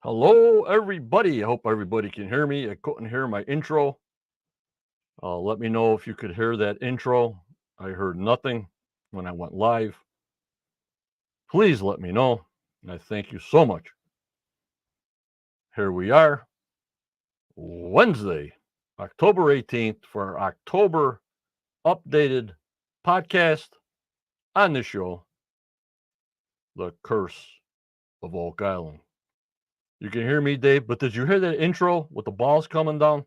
Hello, everybody. I hope everybody can hear me. I couldn't hear my intro. Let me know if you could hear that intro. I heard nothing when I went live. Please let me know. And I thank you so much. Here we are, Wednesday, October 18th, for our October updated podcast on the show, The Curse of Oak Island. You can hear me, Dave, but did you hear that intro with the balls coming down?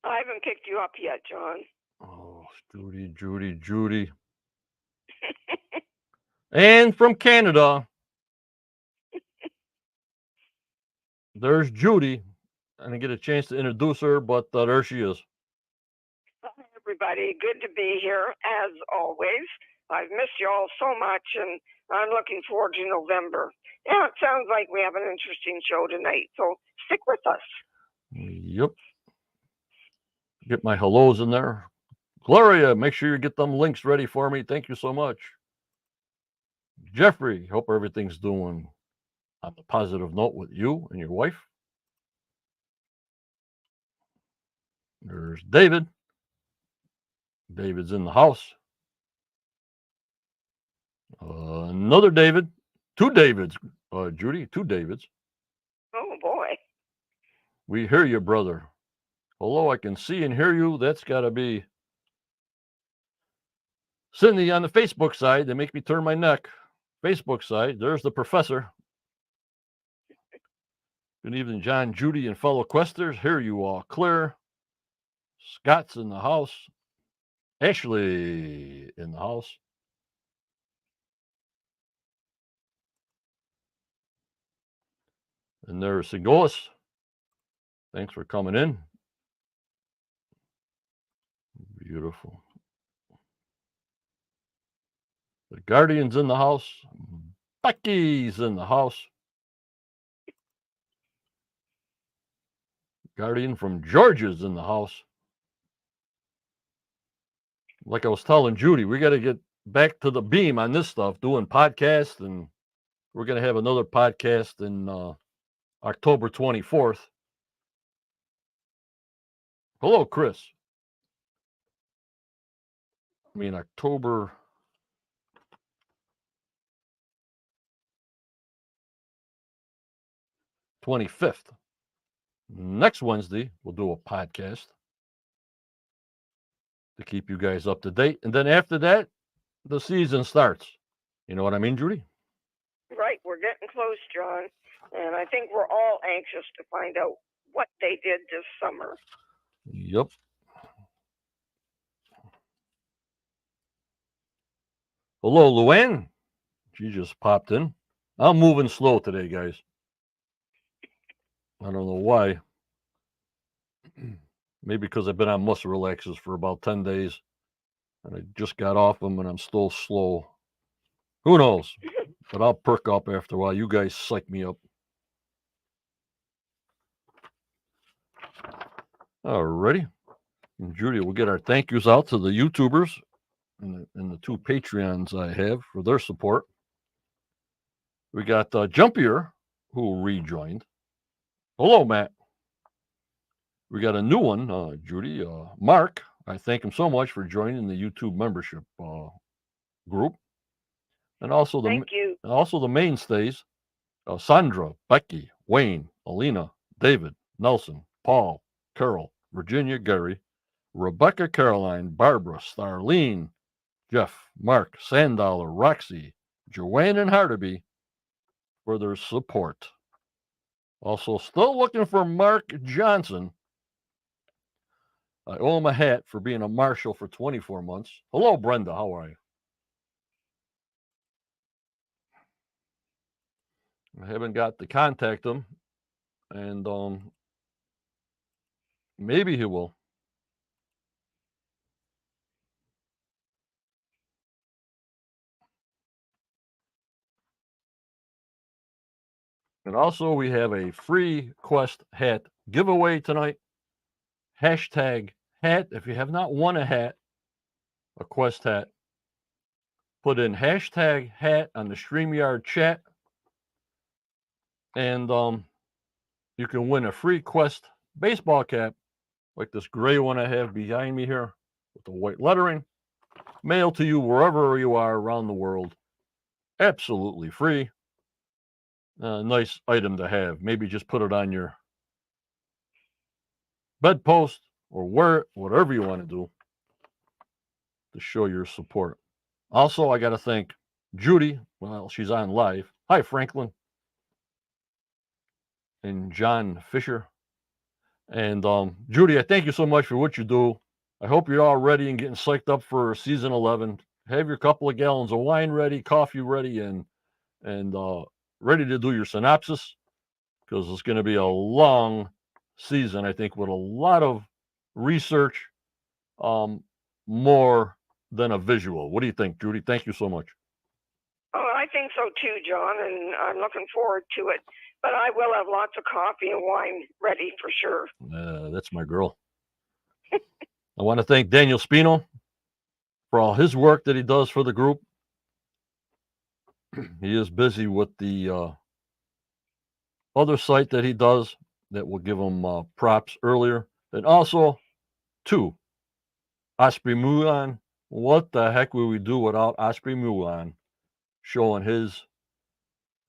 I haven't picked you up yet, John. Oh, Judy. And from Canada, there's Judy. I didn't get a chance to introduce her, but there she is. Hi, everybody. Good to be here, as always. I've missed you all so much, and I'm looking forward to November. Yeah, it sounds like we have an interesting show tonight, so stick with us. Yep. Get my hellos in there. Gloria, make sure you get them links ready for me. Thank you so much. Jeffrey, hope everything's doing on the positive note with you and your wife. There's David. David's in the house. Another David. Two Davids, Judy. Two Davids. Oh, boy. We hear you, brother. Hello, I can see and hear you. That's got to be Cindy on the Facebook side. They make me turn my neck. Facebook side. There's the professor. Good evening, John, Judy, and fellow questers. Hear you all clear. Scott's in the house. Ashley in the house. And there's Sigolis. Thanks for coming in. Beautiful. The Guardian's in the house. Becky's in the house. Guardian from Georgia's in the house. Like I was telling Judy, we got to get back to the beam on this stuff, doing podcasts, and we're going to have another podcast in October 24th. Hello, Chris. I mean, October 25th. Next Wednesday, we'll do a podcast to keep you guys up to date. And then after that, the season starts. You know what I mean, Judy? Right, we're getting close, John. And I think we're all anxious to find out what they did this summer. Yep. Hello, Luann. She just popped in. I'm moving slow today, guys. I don't know why. Maybe because I've been on muscle relaxers for about 10 days. And I just got off them and I'm still slow. Who knows? But I'll perk up after a while. You guys psych me up. Alrighty. And Judy, we'll get our thank yous out to the YouTubers and the two Patreons I have for their support. We got Jumpier, who rejoined. Hello, Matt. We got a new one, Judy. Mark, I thank him so much for joining the YouTube membership group. And also the mainstays, Sandra, Becky, Wayne, Alina, David, Nelson, Paul, Carol, Virginia, Gary, Rebecca, Caroline, Barbara, Starlene, Jeff, Mark, Sandollar, Roxy, Joanne, and Hardaby for their support. Also, still looking for Mark Johnson. I owe him a hat for being a marshal for 24 months. Hello, Brenda. How are you? I haven't got to contact him, and maybe he will. And also, we have a free Quest hat giveaway tonight. Hashtag hat. If you have not won a hat, a Quest hat, put in hashtag hat on the StreamYard chat And you can win a free Quest baseball cap, like this gray one I have behind me here with the white lettering, mailed to you wherever you are around the world, absolutely free. Nice item to have. Maybe just put it on your bedpost or whatever you want to do to show your support. Also, I got to thank Judy. Well, she's on live. Hi, Franklin and John Fisher. And Judy, I thank you so much for what you do. I hope you're all ready and getting psyched up for season 11. Have your couple of gallons of wine ready, coffee ready, and ready to do your synopsis, because it's going to be a long season, I think, with a lot of research, more than a visual. What do you think, Judy? Thank you so much. Oh, I think so too, John, and I'm looking forward to it. But I will have lots of coffee and wine ready for sure. That's my girl. I want to thank Daniel Spino for all his work that he does for the group. He is busy with the other site that he does that will give him props earlier. And also, two, Osprey Mulan. What the heck would we do without Osprey Mulan showing his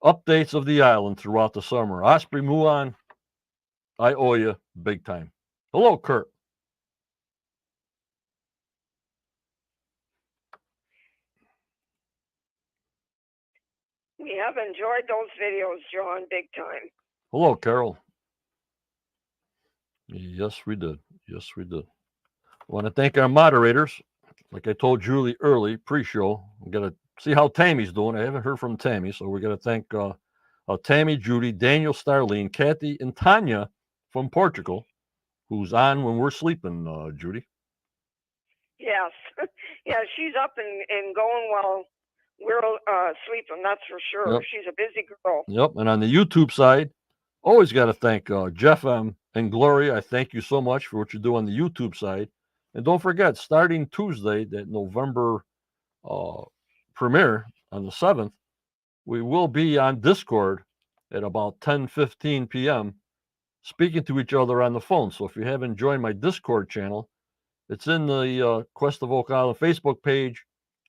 updates of the island throughout the summer? Osprey Mulan, I owe you big time. Hello, Kurt. We have enjoyed those videos, John, big time. Hello, Carol. Yes, we did. Yes, we did. I want to thank our moderators. Like I told Julie early, pre-show, we got to see how Tammy's doing. I haven't heard from Tammy, so we got to thank Tammy, Judy, Daniel, Starlene, Kathy, and Tanya from Portugal, who's on when we're sleeping, Judy. Yes. Yeah, she's up and going while we're sleeping, that's for sure. Yep. She's a busy girl. Yep. And on the YouTube side, always got to thank Jeff M. and Gloria. I thank you so much for what you do on the YouTube side. And don't forget, starting Tuesday, that November premiere on the 7th, we will be on Discord at about 10:15 p.m. speaking to each other on the phone. So if you haven't joined my Discord channel, it's in the Quest of Oak Island Facebook page.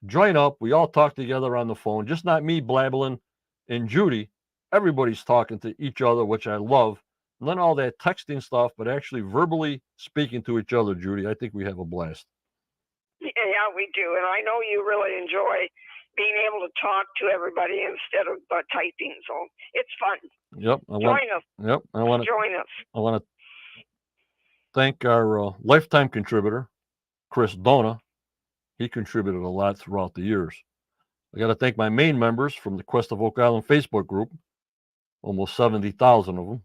Join up. We all talk together on the phone, just not me blabbling and Judy. Everybody's talking to each other, which I love. Not all that texting stuff, but actually verbally speaking to each other, Judy. I think we have a blast. Yeah, we do. And I know you really enjoy being able to talk to everybody instead of typing. So it's fun. Yep. Join us. Yep. Join us. I want to thank our lifetime contributor, Chris Dona. He contributed a lot throughout the years. I got to thank my main members from the Quest of Oak Island Facebook group, almost 70,000 of them.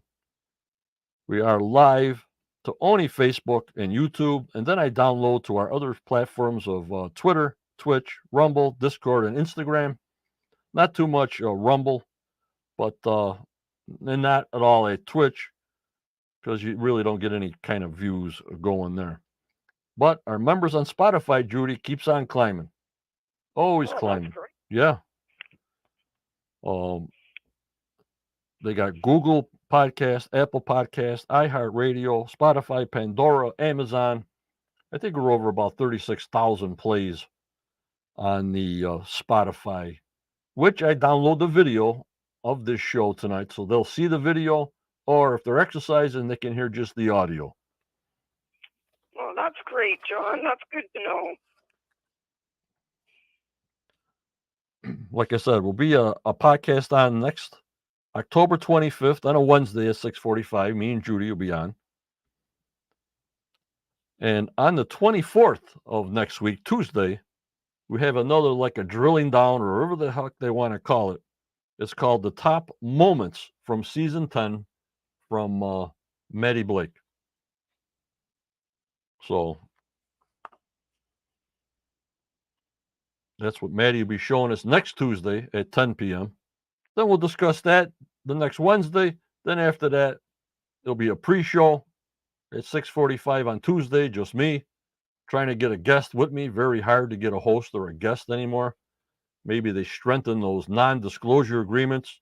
We are live to only Facebook and YouTube, and then I download to our other platforms of Twitter, Twitch, Rumble, Discord, and Instagram. Not too much Rumble, but and not at all a Twitch, because you really don't get any kind of views going there. But our members on Spotify, Judy, keeps on climbing. Always climbing. Yeah. They got Google Podcast, Apple Podcast, iHeartRadio, Spotify, Pandora, Amazon. I think we're over about 36,000 plays on the Spotify, which I download the video of this show tonight, so they'll see the video, or if they're exercising, they can hear just the audio. Well, that's great, John. That's good to know. Like I said, we'll be a podcast on next October 25th on a Wednesday at 6:45. Me and Judy will be on. And on the 24th of next week, Tuesday, we have another, like a drilling down, or whatever the heck they want to call it. It's called the Top Moments from Season 10 from Maddie Blake. So that's what Maddie will be showing us next Tuesday at 10 p.m. Then we'll discuss that the next Wednesday. Then after that, there'll be a pre-show at 6:45 on Tuesday, just me trying to get a guest with me. Very hard to get a host or a guest anymore. Maybe they strengthen those non-disclosure agreements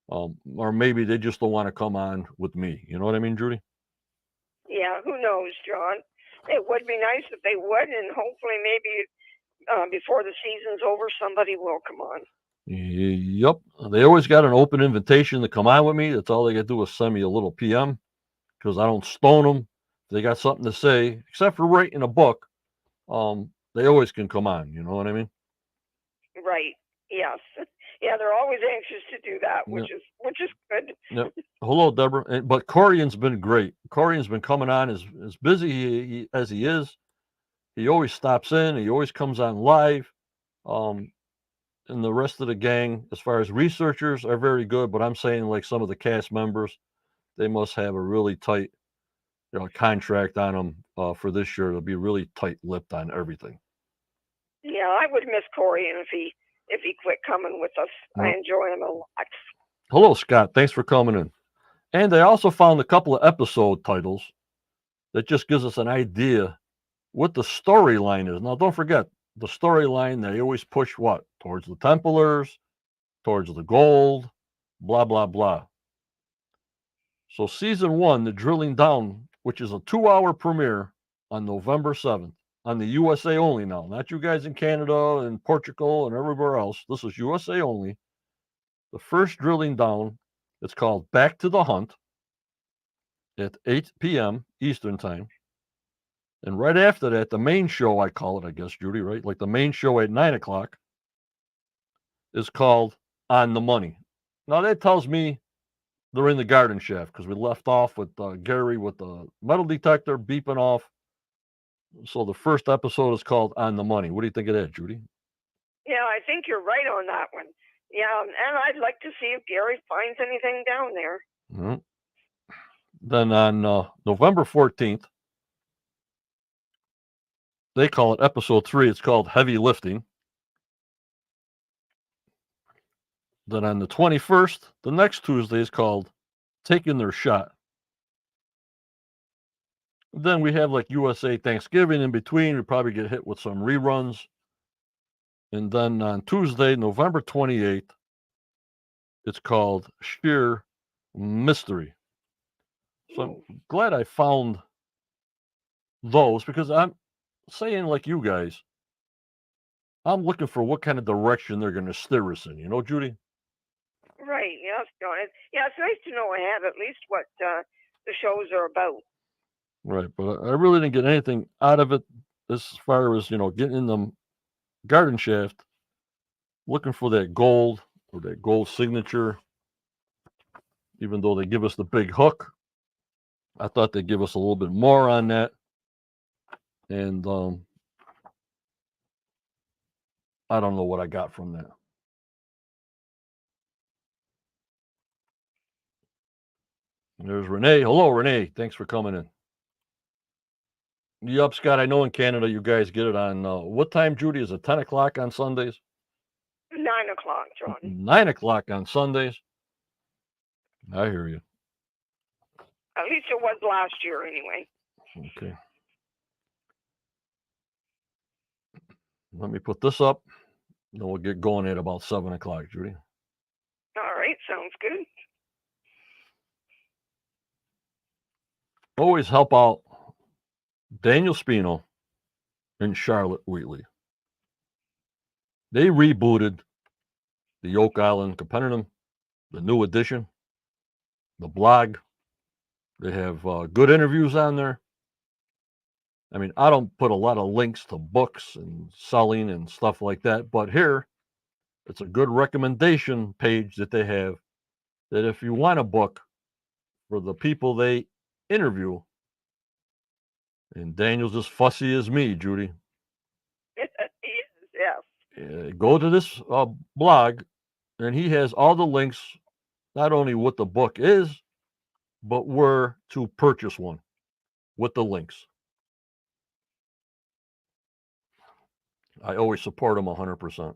Or maybe they just don't want to come on with me. You know what I mean, Judy? Yeah, who knows, John? It would be nice if they would, and hopefully maybe before the season's over, somebody will come on. Yep. They always got an open invitation to come on with me. That's all they got to do is send me a little PM because I don't stone them. If they got something to say, except for writing a book, they always can come on. You know what I mean? Right. Yes. Yeah, they're always anxious to do that, Yeah. which is good. Yep. Hello, Deborah. But Corian's been great. Corian's been coming on as busy as he is. He always stops in. He always comes on live. Um, and the rest of the gang, as far as researchers, are very good. But I'm saying, like some of the cast members, they must have a really tight, contract on them for this year. They'll be really tight-lipped on everything. Yeah, I would miss Corian if he quit coming with us. I Yep. enjoy him a lot. Hello, Scott. Thanks for coming in. And I also found a couple of episode titles that just gives us an idea what the storyline is. Now, don't forget the storyline. They always push what towards the Templars, towards the gold, blah blah blah. So, season one, the drilling down, which is a 2-hour premiere on November 7th on the USA only. Now, not you guys in Canada and Portugal and everywhere else. This is USA only. The first drilling down. It's called Back to the Hunt at 8 p.m. Eastern Time. And right after that, the main show, I call it, I guess, Judy, right? Like the main show at 9 o'clock is called On the Money. Now, that tells me they're in the garden shaft because we left off with Gary with the metal detector beeping off. So the first episode is called On the Money. What do you think of that, Judy? Yeah, I think you're right on that one. Yeah, and I'd like to see if Gary finds anything down there. Mm-hmm. Then on November 14th, they call it episode 3. It's called Heavy Lifting. Then on the 21st, the next Tuesday is called Taking Their Shot. Then we have like USA Thanksgiving in between. We probably get hit with some reruns. And then on Tuesday, November 28th, it's called Sheer Mystery. So I'm glad I found those because I'm saying, like you guys, I'm looking for what kind of direction they're going to steer us in. You know, Judy? Right. Yes, John. Yeah, it's nice to know ahead at least what the shows are about. Right. But I really didn't get anything out of it as far as, getting in the garden shaft, looking for that gold or that gold signature, even though they give us the big hook. I thought they'd give us a little bit more on that. And I don't know what I got from that. There's Renee. Hello, Renee. Thanks for coming in. Yup, Scott. I know in Canada you guys get it on what time, Judy? Is it 10 o'clock on Sundays? 9 o'clock, John. 9 o'clock on Sundays. I hear you. At least it was last year, anyway. Okay. Let me put this up. Then we'll get going at about 7 o'clock, Judy. All right, sounds good. Always help out Daniel Spino and Charlotte Wheatley. They rebooted the Oak Island Capernaum, the new edition, the blog. They have good interviews on there. I mean, I don't put a lot of links to books and selling and stuff like that, but here it's a good recommendation page that they have that if you want a book for the people they interview, and Daniel's as fussy as me, Judy, Yes. go to this blog, and he has all the links, not only what the book is, but where to purchase one with the links. I always support him 100%.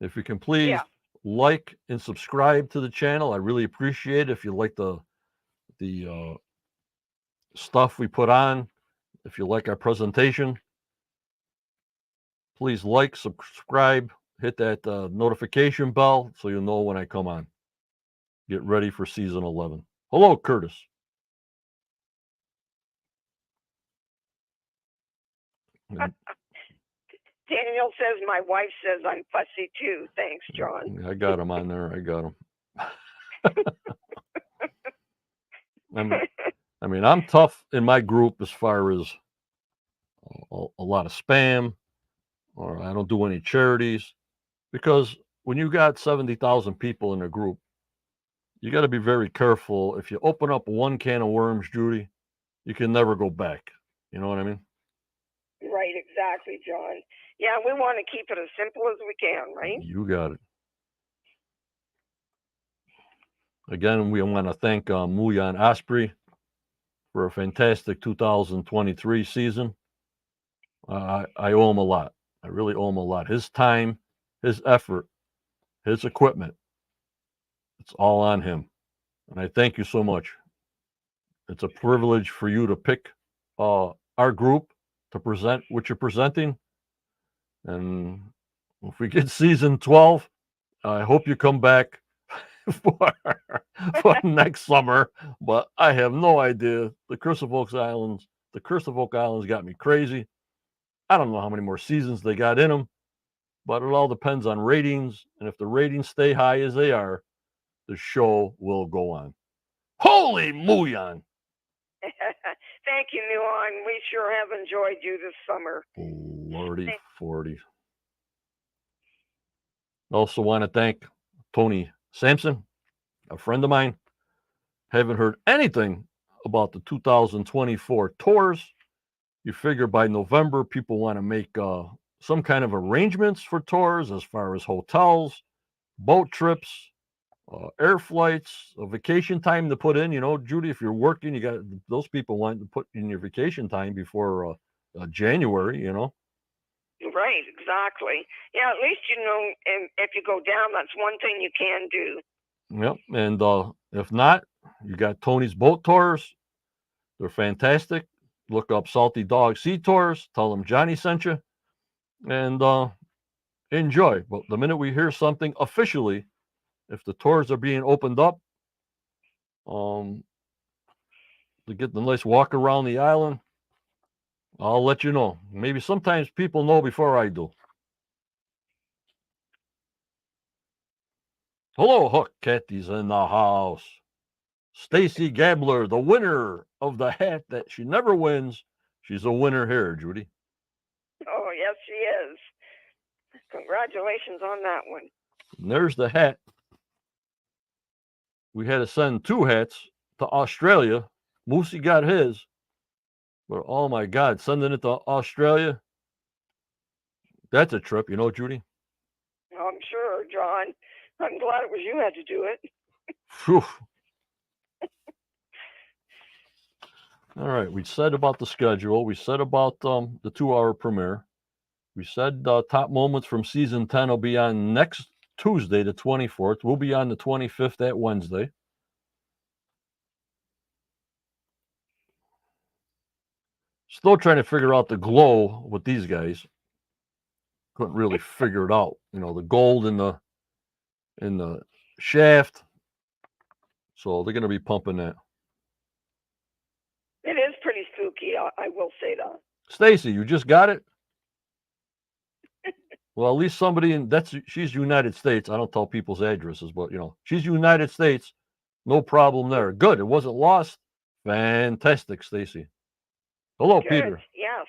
If you can please like and subscribe to the channel, I really appreciate it. If you like the stuff we put on, if you like our presentation, please like, subscribe, hit that notification bell so you'll know when I come on. get ready for season 11. Hello, Curtis. And Daniel says my wife says I'm fussy too. Thanks, John. I got him on there. I got him. I mean, I'm tough in my group as far as a lot of spam, or I don't do any charities, because when you got 70,000 people in a group, you got to be very careful. If you open up one can of worms, Judy, you can never go back. You know what I mean? Right, exactly, John. Yeah, we want to keep it as simple as we can, right? You got it. Again, we want to thank Muyan Osprey for a fantastic 2023 season. I owe him a lot. I really owe him a lot. His time, his effort, his equipment, it's all on him. And I thank you so much. It's a privilege for you to pick our group to present what you're presenting. And if we get season 12, I hope you come back for next summer. But I have no idea. The Curse of Oak Islands got me crazy. I don't know how many more seasons they got in them, but it all depends on ratings. And if the ratings stay high as they are, the show will go on. Holy Muyan! Thank you, Nuan. We sure have enjoyed you this summer. Lordy 40. Also want to thank Tony Sampson, a friend of mine. Haven't heard anything about the 2024 tours. You figure by November, people want to make some kind of arrangements for tours as far as hotels, boat trips, air flights, a vacation time to put in. You know, Judy, if you're working, you got those people want to put in your vacation time before January, you know. Right, exactly. Yeah, at least you know if you go down, that's one thing you can do. Yep. And if not, you got Tony's boat tours. They're fantastic. Look up Salty Dog Sea Tours. Tell them Johnny sent you. And enjoy. But the minute we hear something officially, if the tours are being opened up, to get the nice walk around the island, I'll let you know. Maybe sometimes people know before I do. Hello, Hook Catty's in the house. Stacy Gabler, the winner of the hat that she never wins. She's a winner here, Judy. Oh, yes, she is. Congratulations on that one. And there's the hat. We had to send 2 hats to Australia. Moosey got his. But oh my God, sending it to Australia, that's a trip, you know, Judy? Oh, I'm sure, John. I'm glad it was you had to do it. Phew. All right, we said about the schedule. We said about the 2-hour premiere. We said top moments from season 10 will be on next Tuesday, the 24th. We'll be on the 25th that Wednesday. Still trying to figure out the glow with these guys. Couldn't really figure it out. You know, the gold in the shaft. So they're going to be pumping that. It is pretty spooky, I will say that. Stacy, you just got it? Well, at least somebody she's United States. I don't tell people's addresses, but you know, she's United States. No problem there. Good. It wasn't lost. Fantastic, Stacy. Hello, Good. Peter. Yes.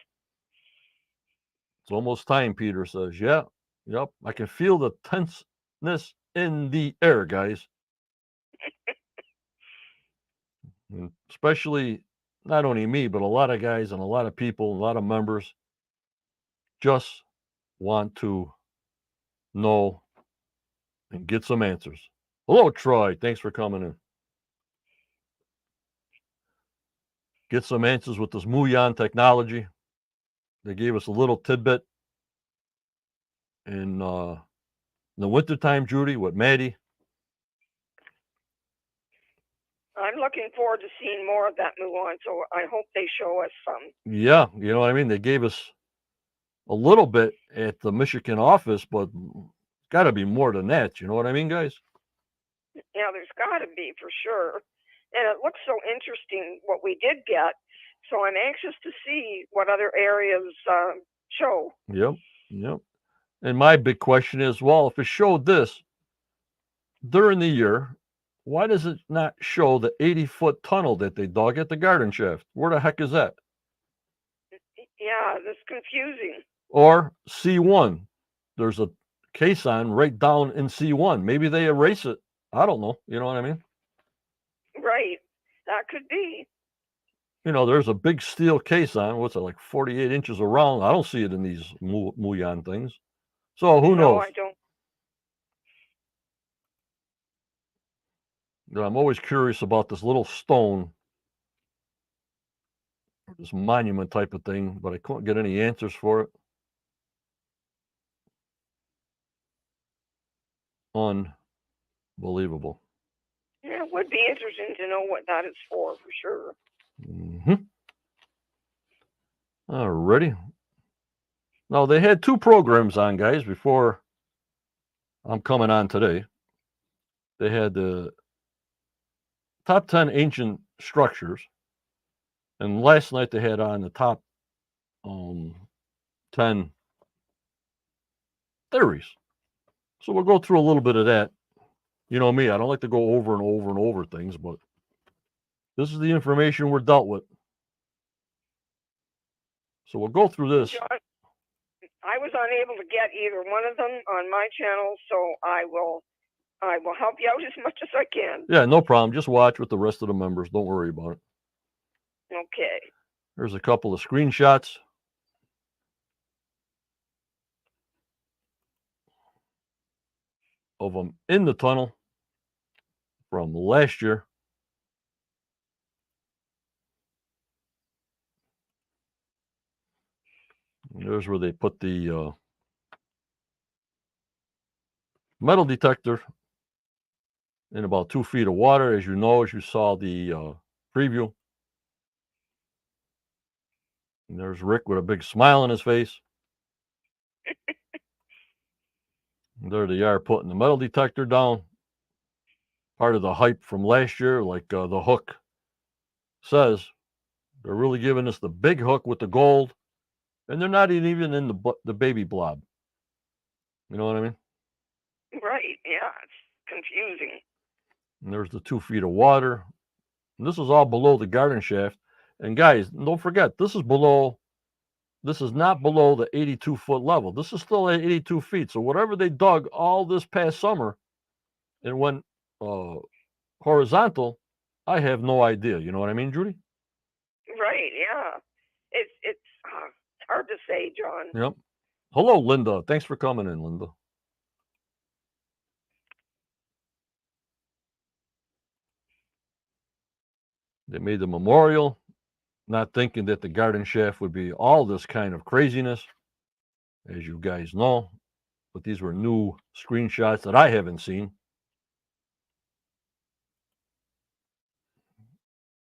It's almost time, Peter says. Yeah. Yep. I can feel the tenseness in the air, guys. And especially not only me, but a lot of guys and a lot of people, a lot of members just want to know and get some answers. Hello, Troy. Thanks for coming in. Get some answers with this Muyan technology. They gave us a little tidbit in the wintertime, Judy, with Maddie. I'm looking forward to seeing more of that Mulan, so I hope they show us some. Yeah, you know what I mean? They gave us a little bit at the Michigan office, but got to be more than that. You know what I mean, guys? Yeah, there's got to be for sure. And it looks so interesting what we did get. So I'm anxious to see what other areas show. Yep. Yep. And my big question is, well, if it showed this during the year, why does it not show the 80-foot tunnel that they dug at the garden shaft? Where the heck is that? Yeah, that's confusing. Or C1. There's a caisson right down in C1. Maybe they erase it. I don't know. You know what I mean? Right. That could be. You know, there's a big steel caisson. What's it, like 48 inches around? I don't see it in these Muyan things. So who No, knows? I don't. I'm always curious about this little stone, this monument type of thing, but I couldn't get any answers for it. Unbelievable. Yeah, it would be interesting to know what that is for sure. Alrighty. Now, they had two programs on, guys, before I'm coming on today. They had the top 10 ancient structures, and last night they had on the top 10 theories. So we'll go through a little bit of that. You know me, I don't like to go over and over and over things, but this is the information we're dealt with. So we'll go through this. John, I was unable to get either one of them on my channel, so I will help you out as much as I can. Yeah, no problem. Just watch with the rest of the members. Don't worry about it. Okay. There's a couple of screenshots. Of them in the tunnel from last year. And there's where they put the metal detector in about 2 feet of water, as you know, as you saw the preview. And there's Rick with a big smile on his face. And there they are putting the metal detector down. Part of the hype from last year, like the hook says. They're really giving us the big hook with the gold. And they're not even in the baby blob. You know what I mean? Right. Yeah, it's confusing. And there's the 2 feet of water. And this is all below the garden shaft. And guys, don't forget, this is not below the 82-foot level. This is still at 82 feet. So whatever they dug all this past summer and went horizontal, I have no idea. You know what I mean, Judy? Right. Yeah. It's hard to say, John. Yep. Hello, Linda. Thanks for coming in, Linda. They made the memorial, not thinking that the garden shaft would be all this kind of craziness, as you guys know. But these were new screenshots that I haven't seen.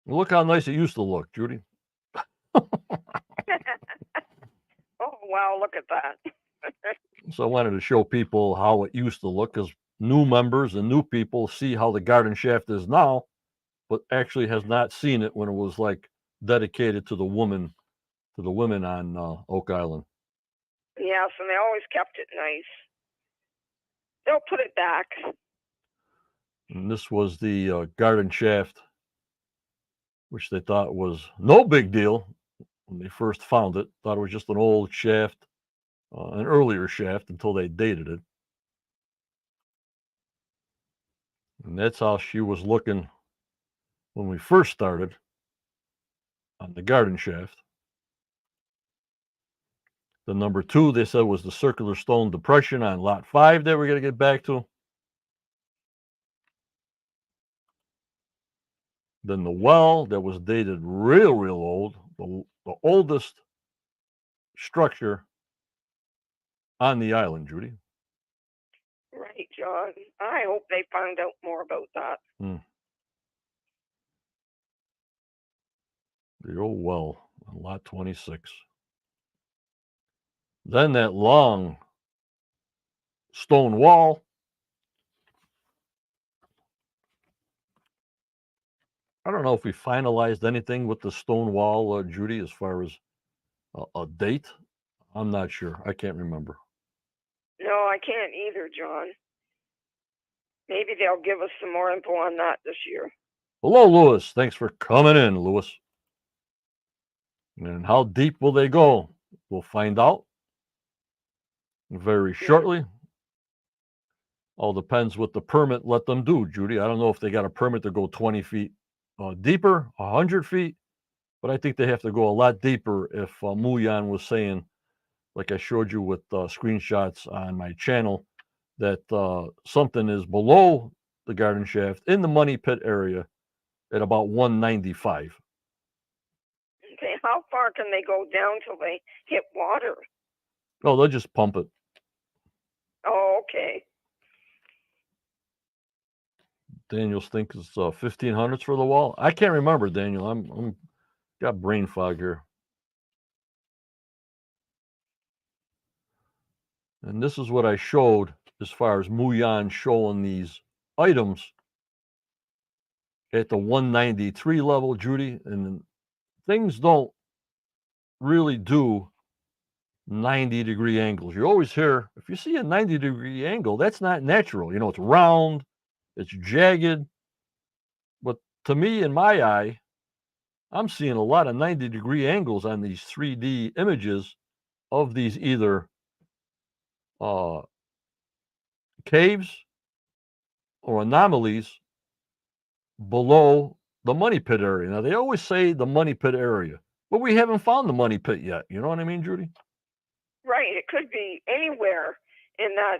Look how nice it used to look, Judy. Oh, wow. Look at that. So I wanted to show people how it used to look, because new members and new people see how the garden shaft is now, but actually has not seen it when it was like dedicated to the women on Oak Island. Yes, and they always kept it nice. They'll put it back. And this was the garden shaft, which they thought was no big deal when they first found it. Thought it was just an old shaft, an earlier shaft, until they dated it. And that's how she was looking when we first started on the garden shaft. The number 2, they said, was the circular stone depression on lot 5 that we're going to get back to. Then the well that was dated real old, the oldest structure on the island, Judy. Right, John. I hope they find out more about that. The old well on lot 26. Then that long stone wall I don't know if we finalized anything with the stone wall, Judy, as far as a date. I'm not sure. I can't remember. No, I can't either, John. Maybe they'll give us some more info on that this year. Hello, Lewis. Thanks for coming in, Lewis. And how deep will they go? We'll find out very shortly. All depends what the permit let them do, Judy. I don't know if they got a permit to go 20 feet deeper, 100 feet, but I think they have to go a lot deeper if Muyan was saying, like I showed you with screenshots on my channel, that something is below the garden shaft in the money pit area at about 195. Okay, how far can they go down till they hit water? Oh, they'll just pump it. Oh, okay. Daniel's thinks it's 1500s for the wall. I can't remember, Daniel. I'm got brain fog here. And this is what I showed as far as Muyan showing these items at the 193 level, Judy. And things don't really do 90-degree angles. You always hear, if you see a 90-degree angle, that's not natural. You know, it's round, it's jagged. But to me, in my eye, I'm seeing a lot of 90-degree angles on these 3D images of these either caves or anomalies below the money pit area. Now, they always say the money pit area, but we haven't found the money pit yet. You know what I mean, Judy? Right. It could be anywhere in that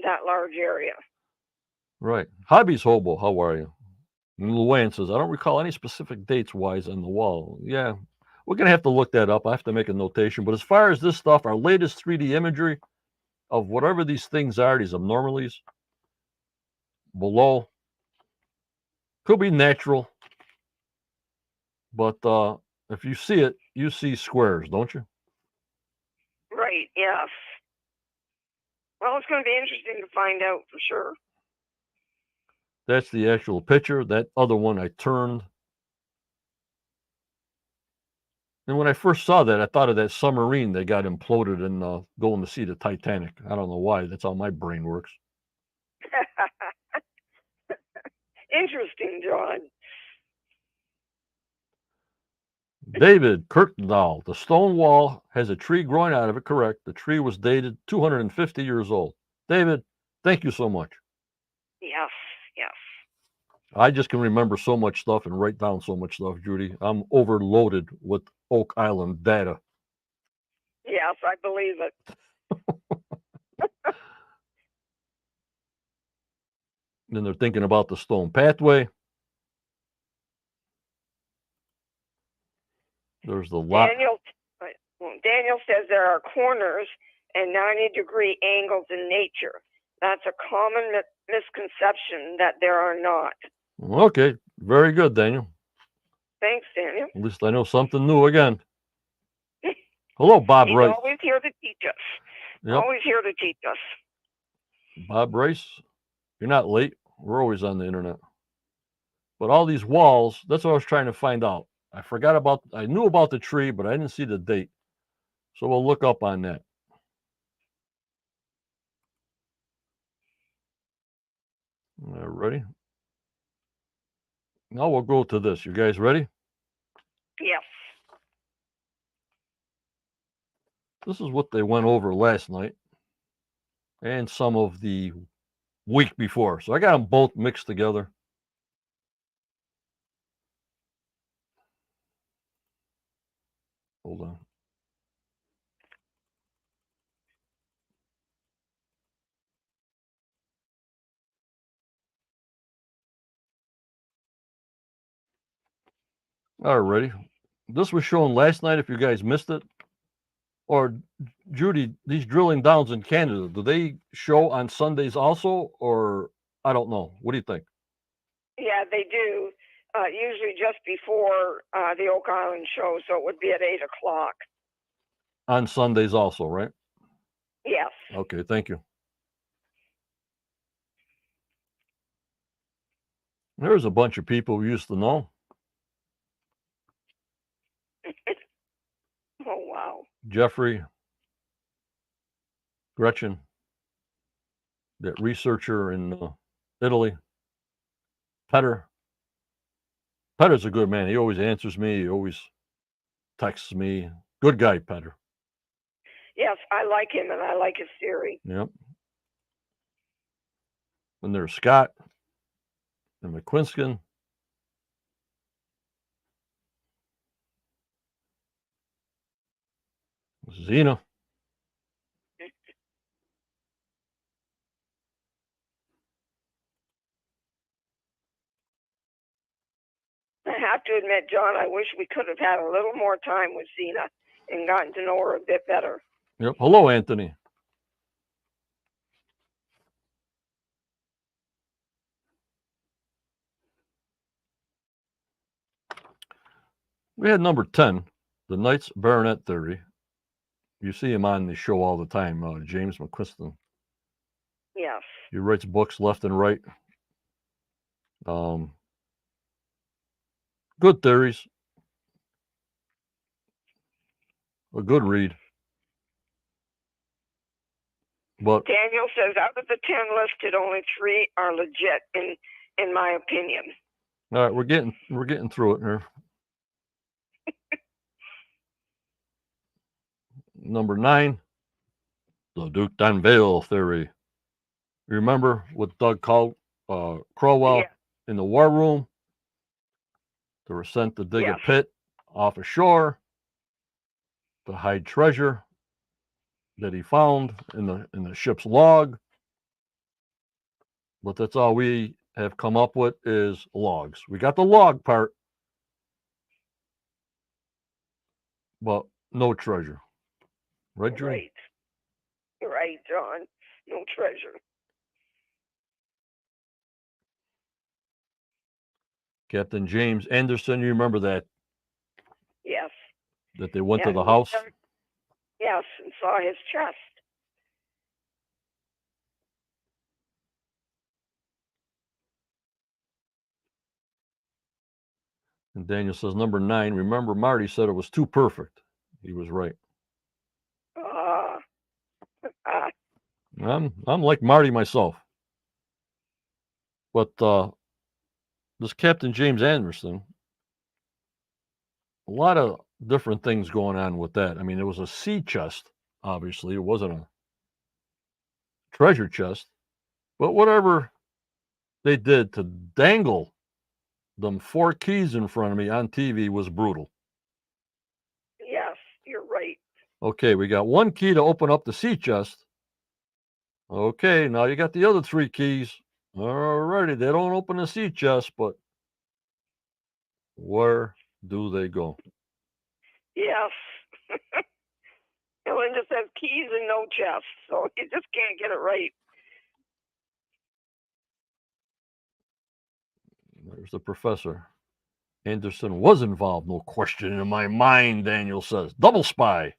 that large area. Right. Hobbies Hobo, how are you? And Luann says, I don't recall any specific dates wise on the wall. Yeah, we're going to have to look that up. I have to make a notation. But as far as this stuff, our latest 3D imagery of whatever these things are, these abnormalities below, could be natural. But if you see it, you see squares, don't you? Right. Yes. Well, it's going to be interesting to find out for sure. That's the actual picture. That other one I turned. And when I first saw that, I thought of that submarine that got imploded and going to see the Titanic. I don't know why. That's how my brain works. Interesting, John. David Kirkendall, the stone wall has a tree growing out of it. Correct. The tree was dated 250 years old. David, thank you so much. Yes. Yes. I just can remember so much stuff and write down so much stuff, Judy. I'm overloaded with Oak Island data. Yes, I believe it. Then they're thinking about the stone pathway. There's the lot. Daniel says there are corners and 90-degree angles in nature. That's a common misconception that there are not. Okay, very good, Daniel. Thanks, Daniel. At least I know something new again. Hello, Bob He's Rice. always here to teach us. Yep. Always here to teach us. Bob Rice, you're not late. We're always on the internet. But all these walls, that's what I was trying to find out. I knew about the tree, but I didn't see the date. So we'll look up on that. All right, ready? Now we'll go to this. You guys ready? Yes. This is what they went over last night and some of the week before. So I got them both mixed together. Hold on. All right, ready? This was shown last night if you guys missed it. Or Judy, these drilling downs in Canada, do they show on Sundays also? Or I don't know. What do you think? Yeah, they do. Usually just before the Oak Island show, so it would be at 8 o'clock. On Sundays also, right? Yes. Okay, thank you. There's a bunch of people we used to know. Jeffrey, Gretchen, that researcher in Italy, Petter. Petter's a good man. He always answers me. He always texts me. Good guy, Petter. Yes, I like him and I like his theory. Yep. And there's Scott and McQuiskin. Zena. I have to admit, John, I wish we could have had a little more time with Zena and gotten to know her a bit better. Yep. Hello, Anthony. We had number 10, the Knights Baronet Theory. You see him on the show all the time, James McQuiston. Yes. He writes books left and right. Good theories. A good read. But Daniel says out of the 10 listed, only 3 are legit, in my opinion. all right, we're getting through it here. Number 9, the Duke Danville theory. You remember with Doug Crowell Yeah. in the war room? They were sent to dig Yes. a pit off ashore to hide treasure that he found in the ship's log. But that's all we have come up with is logs. We got the log part, but no treasure. Right, Judy? Right, John. No treasure. Captain James Anderson, you remember that? Yes. That they went Yeah, to the house? Yes, and saw his chest. And Daniel says, number 9, remember Marty said it was too perfect. He was right. I'm like Marty myself. But this Captain James Anderson, a lot of different things going on with that. I mean, it was a sea chest, obviously. It wasn't a treasure chest. But whatever they did to dangle them 4 keys in front of me on TV was brutal. Yes, you're right. Okay, we got 1 key to open up the sea chest. Okay, now you got the other 3 keys. Alrighty, they don't open the sea chest, but where do they go? Yes. Linda says keys and no chest, so you just can't get it right. There's the professor. Anderson was involved, no question in my mind, Daniel says. Double spy.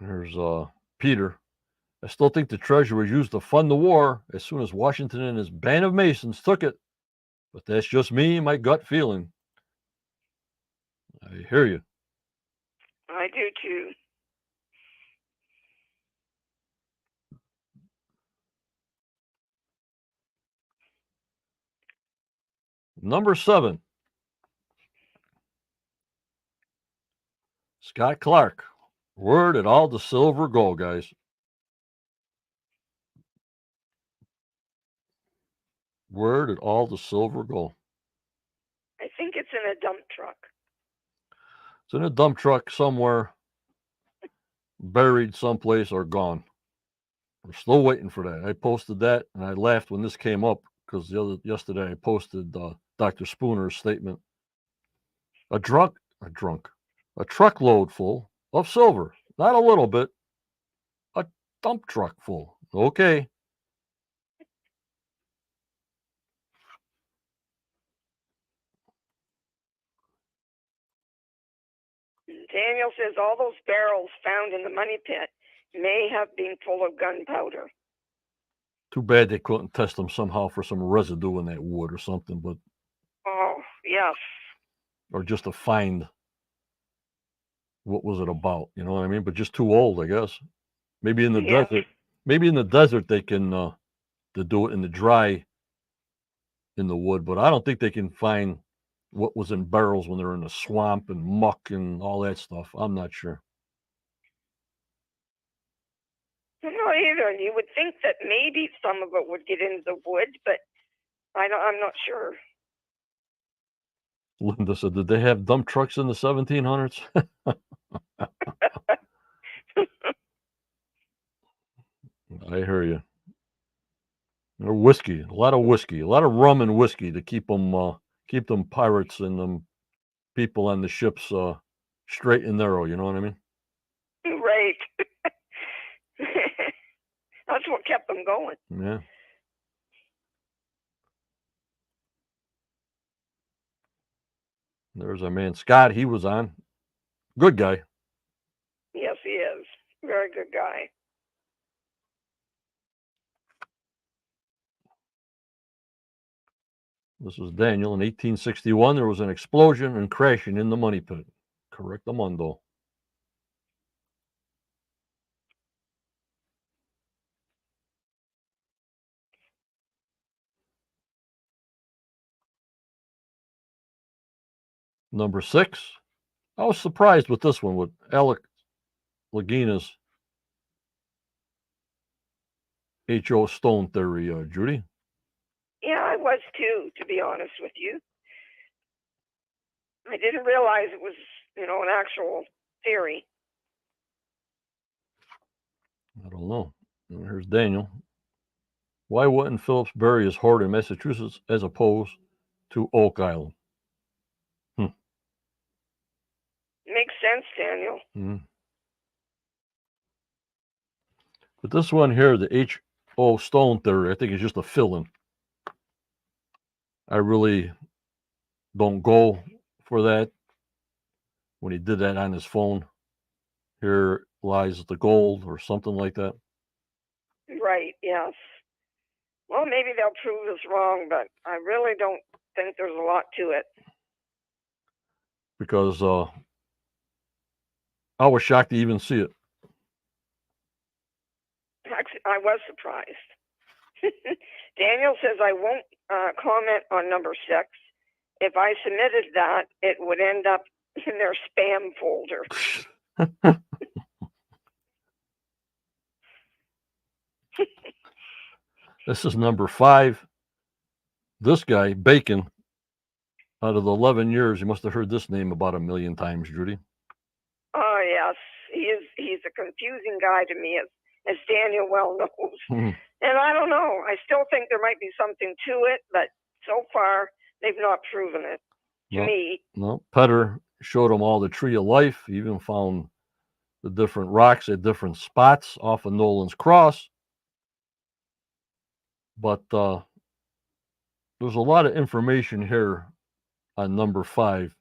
There's Peter. I still think the treasure was used to fund the war as soon as Washington and his band of Masons took it. But that's just me, my gut feeling. I hear you. I do too. Number 7. Scott Clark. Where did all the silver go, guys? Where did all the silver go? I think it's in a dump truck. It's in a dump truck somewhere, buried someplace or gone. We're still waiting for that. I posted that, and I laughed when this came up because yesterday I posted Dr. Spooner's statement. A truckload full of silver, not a little bit, a dump truck full. Okay. Daniel says all those barrels found in the money pit may have been full of gunpowder. Too bad they couldn't test them somehow for some residue in that wood or something, but Oh, yes. or just to find what was it about. You know what I mean? But just too old, I guess. Maybe in the Yeah. desert. Maybe in the desert they can to do it in the dry in the wood, but I don't think they can find what was in barrels when they're in the swamp and muck and all that stuff. I'm not sure. No, either. You would think that maybe some of it would get into the wood, but I'm not sure. Linda said, "Did they have dump trucks in the 1700s?" I hear you. Or whiskey, a lot of rum and whiskey to keep them pirates and them people on the ships straight and narrow. You know what I mean? Right. That's what kept them going. Yeah. There's our man Scott. He was on. Good guy. Yes, he is. Very good guy. This was Daniel. In 1861, there was an explosion and crashing in the money pit. Correctamundo. Number 6. I was surprised with this one with Alec Lagina's H.O. Stone theory, Judy. Yeah, I was too, to be honest with you. I didn't realize it was, an actual theory. I don't know. Here's Daniel. Why wouldn't Phillips bury his hoard in Massachusetts as opposed to Oak Island? Makes sense, Daniel. But this one here, the H.O. Stone theory, I think is just a fill-in. I really don't go for that. When he did that on his phone, here lies the gold or something like that. Right, yes. Well, maybe they'll prove us wrong, but I really don't think there's a lot to it. Because I was shocked to even see it. Actually, I was surprised. Daniel says I won't comment on number 6. If I submitted that, it would end up in their spam folder. This is number 5. This guy, Bacon, out of the 11 years, you must have heard this name about 1 million times, Judy. Oh, yes. He's a confusing guy to me, as Daniel well knows. And I don't know. I still think there might be something to it, but so far they've not proven it to me. No, Petter showed him all the tree of life. He even found the different rocks at different spots off of Nolan's Cross. But there's a lot of information here on number 5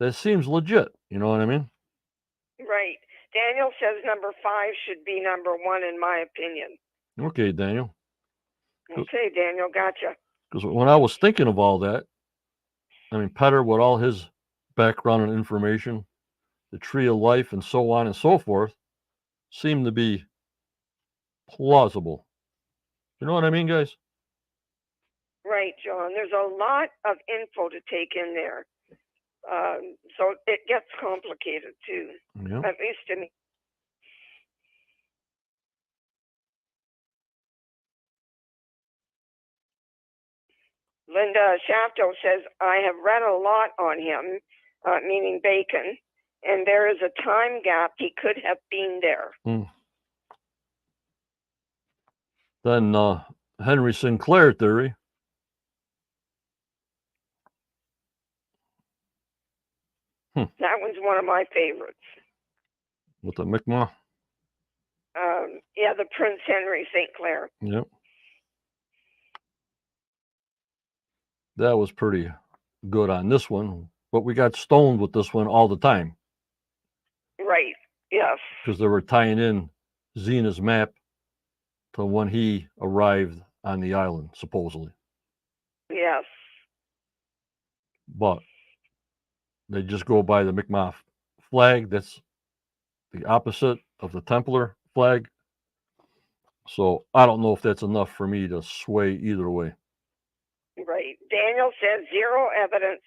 that seems legit. You know what I mean? Right. Daniel says number 5 should be number 1, in my opinion. Okay, Daniel. Okay, Daniel, gotcha. Because when I was thinking of all that, I mean, Petter, with all his background and information, the tree of life, and so on and so forth, seemed to be plausible. You know what I mean, guys? Right, John. There's a lot of info to take in there. So it gets complicated, too. Yeah. At least to me. Linda Shafto says, I have read a lot on him, meaning Bacon, and there is a time gap he could have been there. Then Henry Sinclair theory. That one's one of my favorites. With the Mi'kmaq? Yeah, the Prince Henry St. Clair. Yep. That was pretty good on this one, but we got stoned with this one all the time. Right, yes. Because they were tying in Zena's map to when he arrived on the island, supposedly. Yes. But They just go by the Mi'kmaq flag. That's the opposite of the Templar flag. So I don't know if that's enough for me to sway either way. Right. Daniel says zero evidence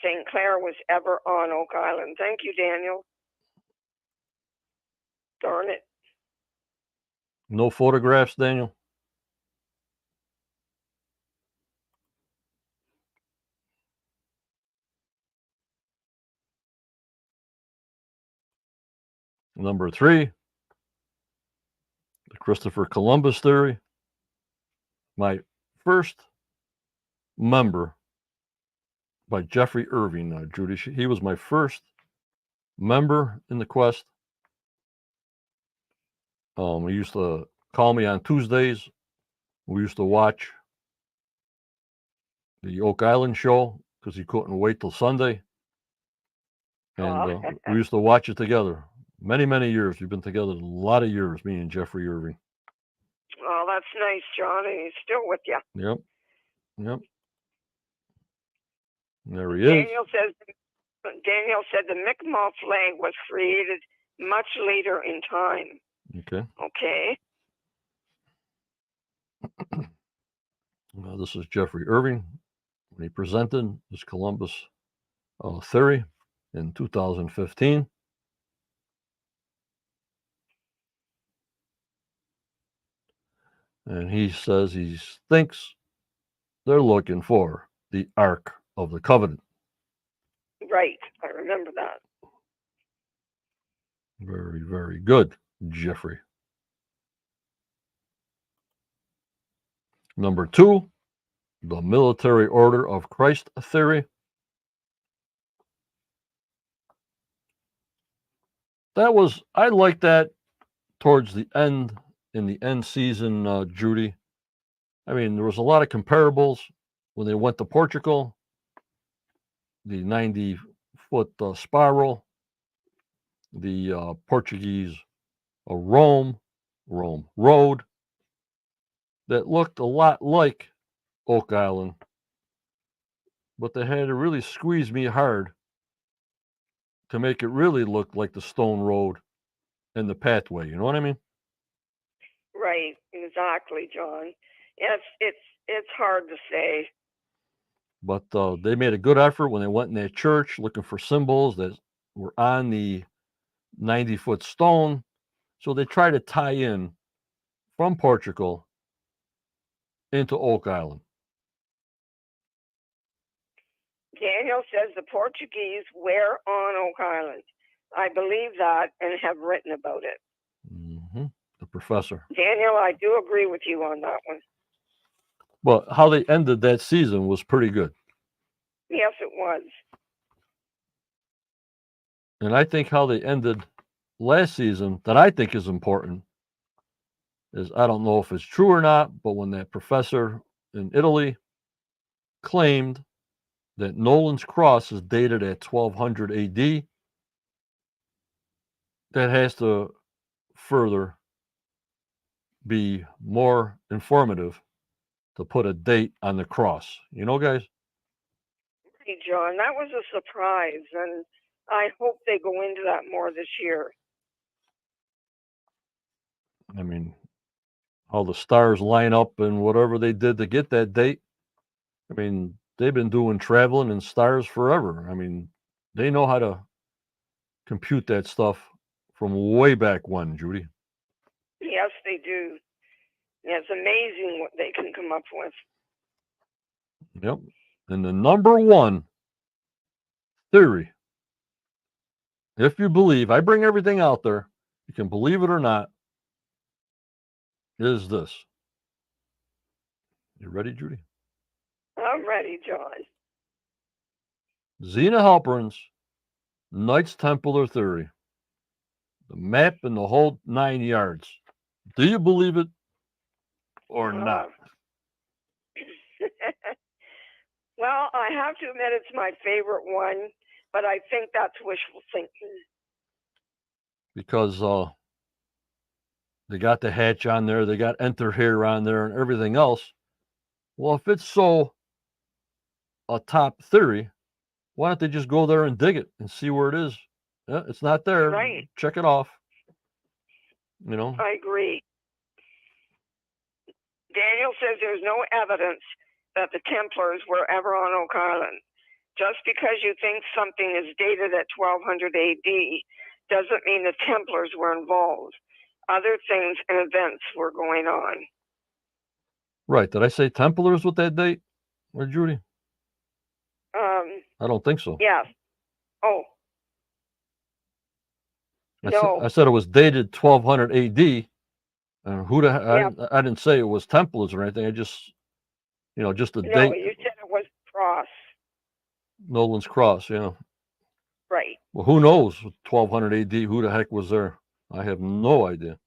St. Clair was ever on Oak Island. Thank you, Daniel. Darn it. No photographs, Daniel? Number 3, the Christopher Columbus theory. My first member by Jeffrey Irving, Judy. He was my first member in the quest. He used to call me on Tuesdays. We used to watch the Oak Island show because he couldn't wait till Sunday. And we used to watch it together. Many, many years. We've been together a lot of years, me and Jeffrey Irving. Oh, that's nice, John. And he's still with you. Yep. There he is. Daniel said the Mi'kmaq flag was created much later in time. Okay. This is Jeffrey Irving when he presented his Columbus theory in 2015. And he says he thinks they're looking for the Ark of the Covenant. Right. I remember that. Very, very good, Jeffrey. Number 2, the Military Order of Christ theory. I like that towards the end, in the end season, Judy. I mean, there was a lot of comparables when they went to Portugal, the 90-foot spiral, the Portuguese Rome road that looked a lot like Oak Island, but they had to really squeeze me hard to make it really look like the stone road and the pathway. You know what I mean? Right. Exactly, John. It's hard to say. But they made a good effort when they went in that church looking for symbols that were on the 90-foot stone. So they try to tie in from Portugal into Oak Island. Daniel says the Portuguese were on Oak Island. I believe that and have written about it. The professor. Daniel, I do agree with you on that one. But how they ended that season was pretty good. Yes, it was. And I think how they ended last season that I think is important is, I don't know if it's true or not, but when that professor in Italy claimed that Nolan's cross is dated at 1200 AD, that has to further be more informative to put a date on the cross. You know, guys? Hey, John, that was a surprise, and I hope they go into that more this year. I mean, how the stars line up and whatever they did to get that date. I mean, they've been doing traveling in stars forever. I mean, they know how to compute that stuff from way back when, Judy. Yes, they do. It's amazing what they can come up with. Yep. And the number 1 theory, if you believe, I bring everything out there, you can believe it or not, is this. You ready, Judy? I'm ready, John. Zena Halpern's Knights Templar theory. The map and the whole 9 yards. Do you believe it or not? Well, I have to admit it's my favorite one, but I think that's wishful thinking. Because they got the hatch on there, they got enter here on there and everything else. Well, if it's so a top theory, Why don't they just go there and dig it and see where it is? Yeah, it's not there. Right. Check it off. You know. I agree. Daniel says there's no evidence that the Templars were ever on Oak Island. Just because you think something is dated at 1200 AD doesn't mean the Templars were involved. Other things and events were going on. Right. Did I say Templars with that date? Or Judy? I don't think so. Yes. Oh. I said it was dated 1200 AD. I didn't say it was Templars or anything. I just, just a date. No, you said it was Cross. Nolan's Cross, yeah. Right. Well, who knows? 1200 AD, who the heck was there? I have no idea.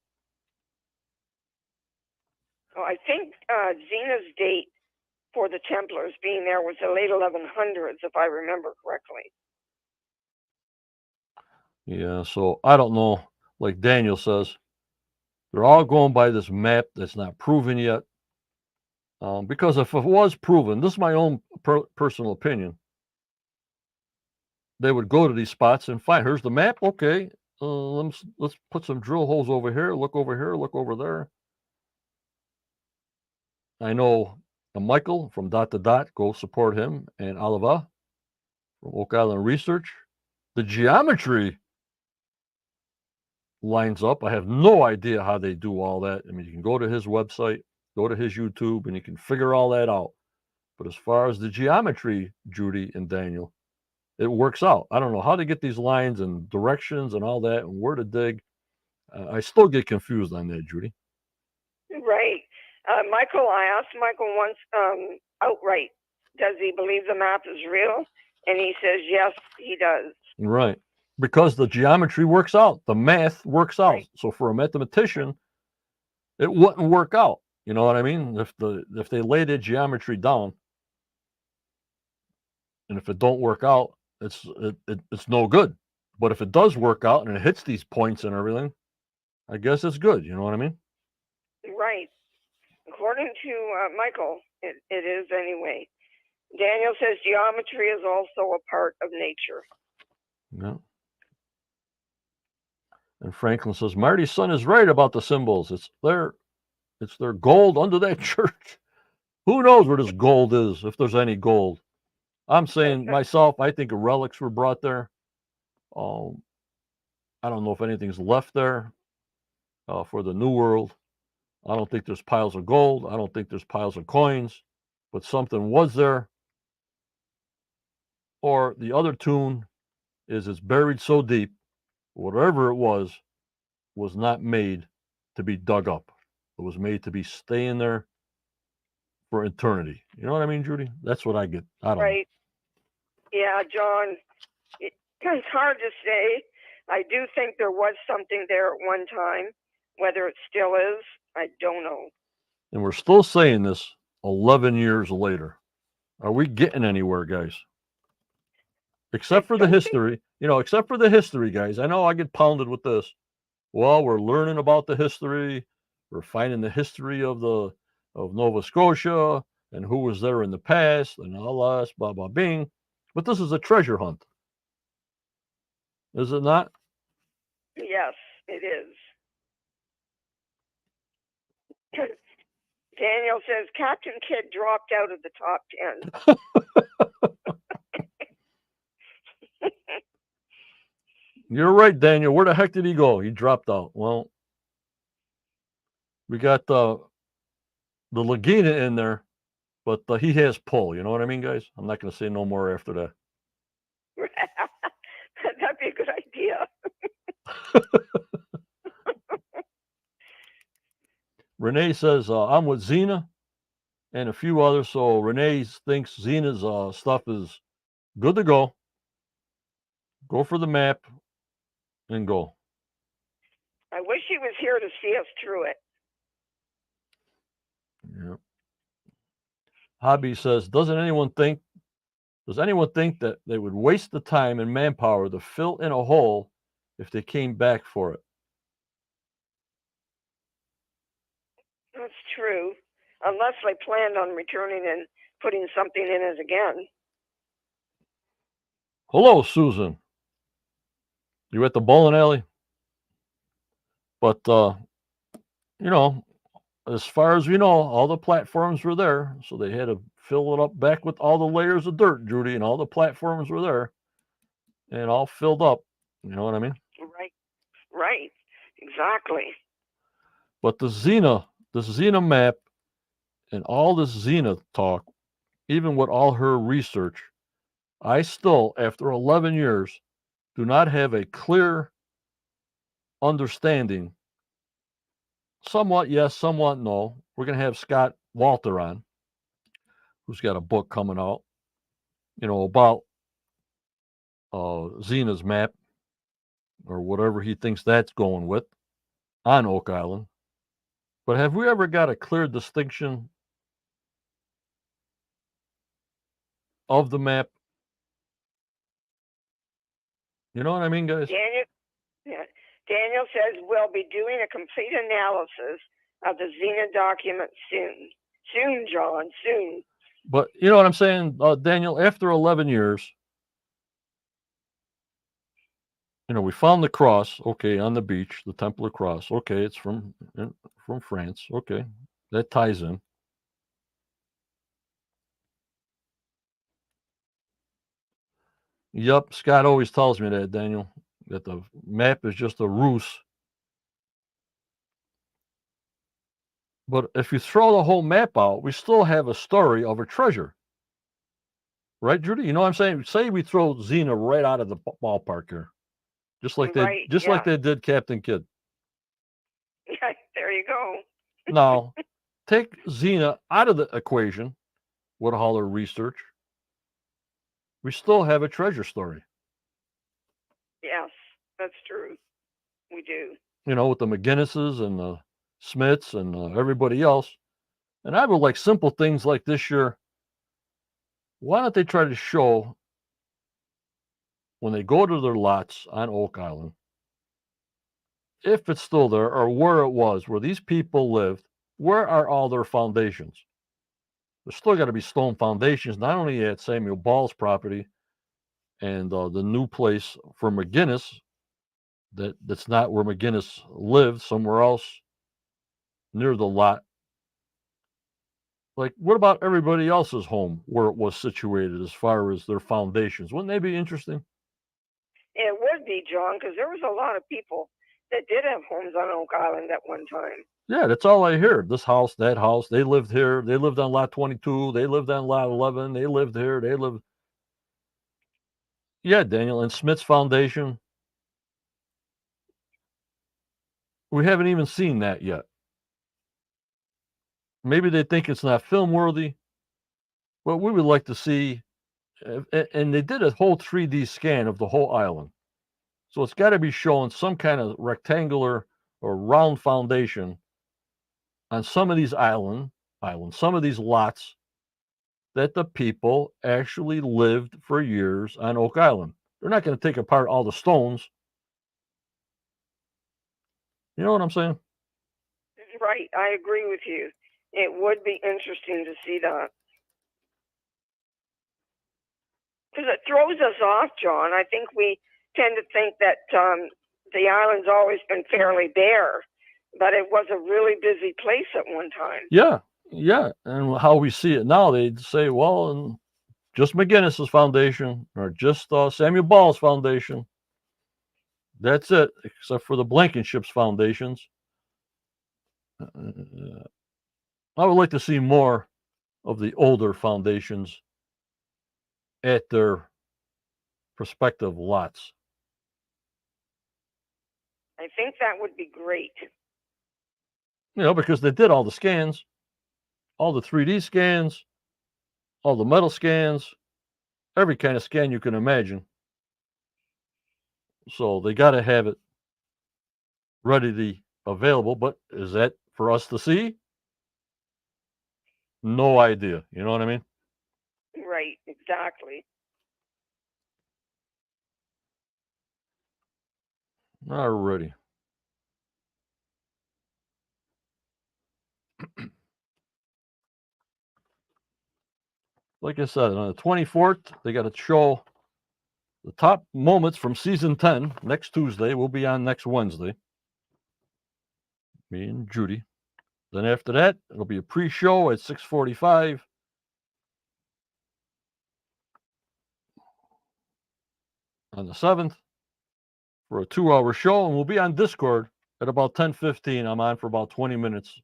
Well, I think Zena's date for the Templars being there was the late 1100s, if I remember correctly. Yeah, so I don't know. Like Daniel says, they're all going by this map that's not proven yet. Because if it was proven, this is my own personal opinion, they would go to these spots and find, here's the map. Okay, let's put some drill holes over here, look over there. I know Michael from Dot to Dot, go support him, and Oliva from Oak Island Research. The geometry lines up. I have no idea how they do all that. I mean, you can go to his website, go to his YouTube, and you can figure all that out. But as far as the geometry, Judy and Daniel, it works out. I don't know how to get these lines and directions and all that and where to dig. I still get confused on that, Judy. Right. Michael, I asked Michael once outright, does he believe the map is real? And he says, yes, he does. Right. Because the geometry works out. The math works out. Right. So for a mathematician, it wouldn't work out. You know what I mean? If they lay the geometry down, and if it don't work out, it's no good. But if it does work out and it hits these points and everything, I guess it's good. You know what I mean? Right. According to Michael, it is anyway. Daniel says geometry is also a part of nature. Yeah. And Franklin says Marty's son is right about the symbols. It's their gold under that church. Who knows where this gold is, if there's any gold? I'm saying myself, I think relics were brought there. I don't know if anything's left there for the New World. I don't think there's piles of gold. I don't think there's piles of coins, but something was there. Or the other tune is it's buried so deep, whatever it was not made to be dug up. It was made to be staying there for eternity. You know what I mean, Judy? That's what I get. I don't know. Yeah, John, it's hard to say. I do think there was something there at one time. Whether it still is, I don't know. And we're still saying this 11 years later. Are we getting anywhere, guys? Except for the history, guys. I know I get pounded with this. Well, we're learning about the history. We're finding the history of Nova Scotia and who was there in the past and all this, blah, blah, bing. But this is a treasure hunt. Is it not? Yes, it is. Daniel says Captain Kidd dropped out of the top 10. You're right, Daniel. Where the heck did he go? He dropped out. Well, we got the Laguna in there, but he has pull. You know what I mean, guys? I'm not going to say no more after that. That'd be a good idea. Renee says, I'm with Zena and a few others. So Renee thinks Zena's stuff is good to go. Go for the map and go. I wish he was here to see us through it. Yeah. Hobby says, does anyone think that they would waste the time and manpower to fill in a hole if they came back for it? That's true. Unless they planned on returning and putting something in it again. Hello, Susan. You at the bowling alley? But you know, as far as we know, all the platforms were there, so they had to fill it up back with all the layers of dirt, Judy, and all the platforms were there and all filled up. You know what I mean? Right, right, exactly. But the Xena map and all this Xena talk, even with all her research, I still, after 11 years, do not have a clear understanding. Somewhat yes, somewhat no. We're going to have Scott Walter on, who's got a book coming out, about Xena's map or whatever he thinks that's going with on Oak Island. But have we ever got a clear distinction of the map? You know what I mean, guys? Daniel says we'll be doing a complete analysis of the Xena document soon. Soon, John, soon. But you know what I'm saying, Daniel? After 11 years, we found the cross. Okay, on the beach, the Templar cross. Okay, it's from France. Okay, that ties in. Yup, Scott always tells me that, Daniel, that the map is just a ruse. But if you throw the whole map out, we still have a story of a treasure. Right, Judy? You know what I'm saying? Say we throw Xena right out of the ballpark here. Just like Right, they did Captain Kidd. Yeah, there you go. Now, take Xena out of the equation with all her research. We still have a treasure story. Yes, that's true. We do. With the McGinnises and the Smiths and everybody else. And I would like simple things like this year. Why don't they try to show when they go to their lots on Oak Island, if it's still there or where it was, where these people lived, where are all their foundations? There's still got to be stone foundations, not only at Samuel Ball's property and the new place for McGinnis, that's not where McGinnis lived, somewhere else near the lot. Like, what about everybody else's home where it was situated as far as their foundations? Wouldn't they be interesting? It would be, John, because there was a lot of people that did have homes on Oak Island at one time. Yeah, that's all I hear. This house, that house, they lived here. They lived on lot 22. They lived on lot 11. They lived here. They lived. Yeah, Daniel. And Smith's Foundation, we haven't even seen that yet. Maybe they think it's not film worthy, but we would like to see. And they did a whole 3D scan of the whole island. So it's got to be showing some kind of rectangular or round foundation on some of these islands, some of these lots that the people actually lived for years on Oak Island. They're not going to take apart all the stones. You know what I'm saying? Right, I agree with you. It would be interesting to see that. Because it throws us off, John. I think we tend to think that the island's always been fairly bare, but it was a really busy place at one time. Yeah, yeah. And how we see it now, they'd say, well, and just McGinnis's foundation or just Samuel Ball's foundation. That's it, except for the Blankenship's foundations. I would like to see more of the older foundations at their prospective lots. I think that would be great. Because they did all the scans, all the 3D scans, all the metal scans, every kind of scan you can imagine. So they got to have it readily available. But is that for us to see? No idea. You know what I mean? Right, exactly. Alrighty. Like I said, on the 24th, they got a show The top moments from season 10 next Tuesday. We'll be on next Wednesday. Me and Judy. Then after that, it'll be a pre-show at 6:45. On the 7th for a 2-hour show, and we'll be on Discord at about 10:15. I'm on for about 20 minutes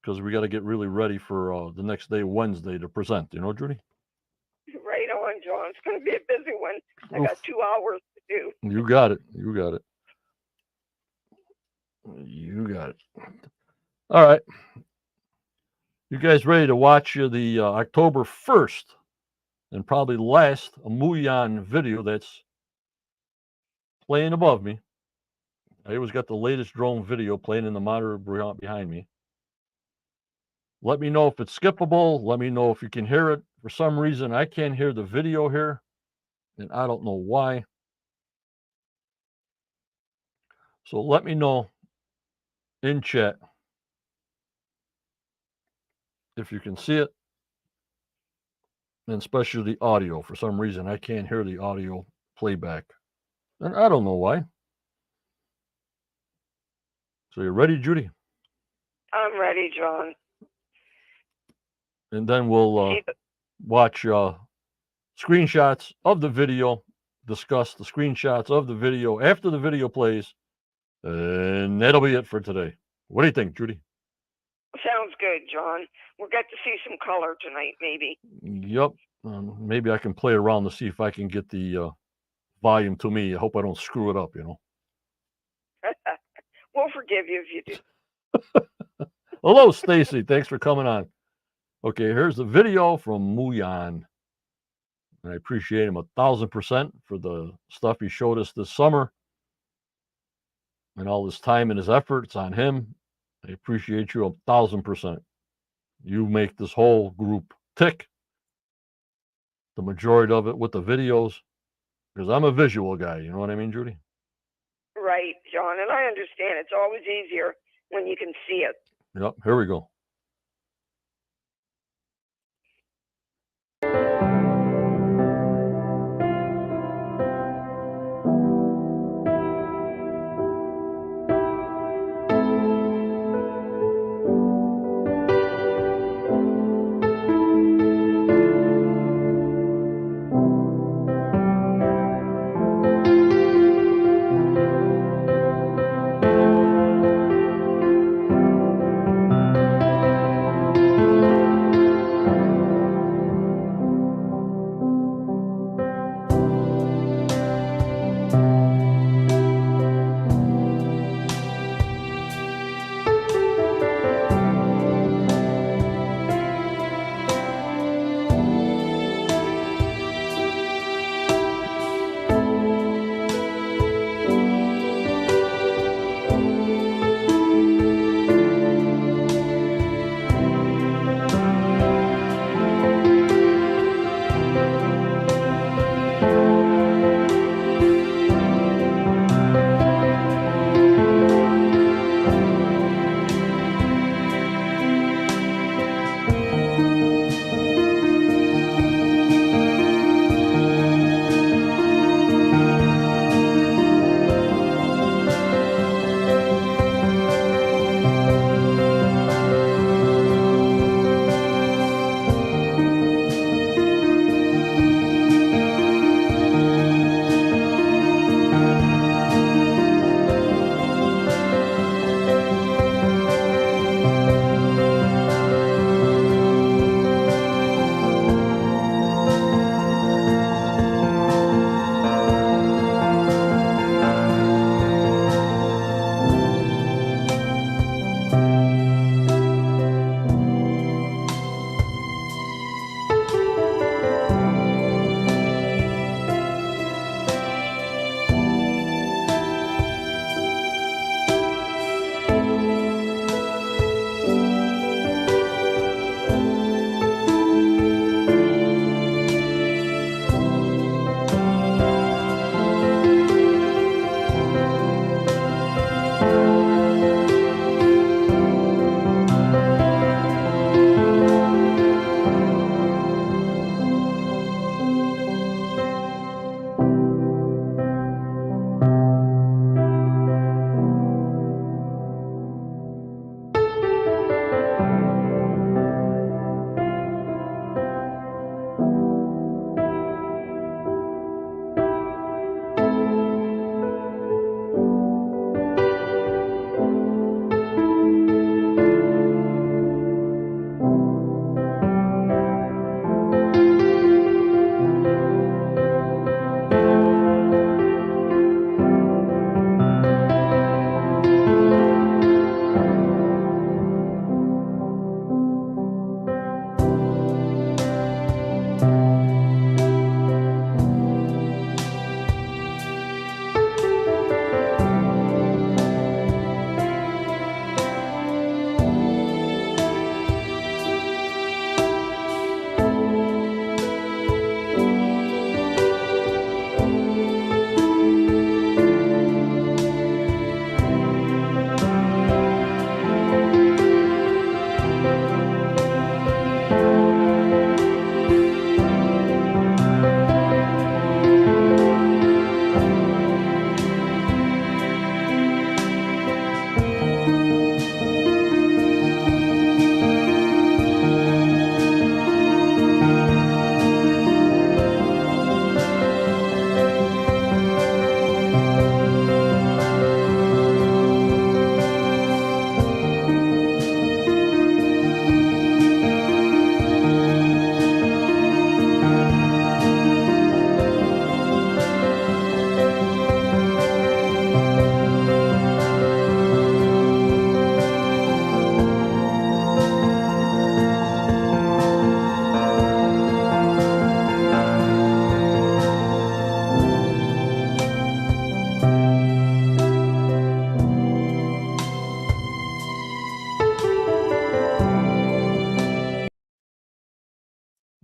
because we got to get really ready for the next day, Wednesday, to present. You know, Judy? Right on, John. It's going to be a busy one. I got 2 hours to do. You got it. You got it. You got it. All right. You guys ready to watch the October 1st and probably last Muyan video that's playing above me? I always got the latest drone video playing in the monitor behind me. Let me know if it's skippable. Let me know if you can hear it. For some reason, I can't hear the video here, and I don't know why. So let me know in chat if you can see it, and especially the audio. For some reason, I can't hear the audio playback, and I don't know why. So you ready, Judy? I'm ready, John. And then we'll watch screenshots of the video, discuss the screenshots of the video after the video plays, and that'll be it for today. What do you think, Judy? Sounds good, John. We'll get to see some color tonight, maybe. Yep. Maybe I can play around to see if I can get the volume to me. I hope I don't screw it up, you know. We'll forgive you if you do. Hello, Stacy. Thanks for coming on. Okay, here's the video from Muyan. And I appreciate him 1,000% for the stuff he showed us this summer and all his time and his efforts on him. I appreciate you 1,000%. You make this whole group tick, the majority of it with the videos, because I'm a visual guy. You know what I mean, Judy? Right, John. And I understand it's always easier when you can see it. Yep, here we go.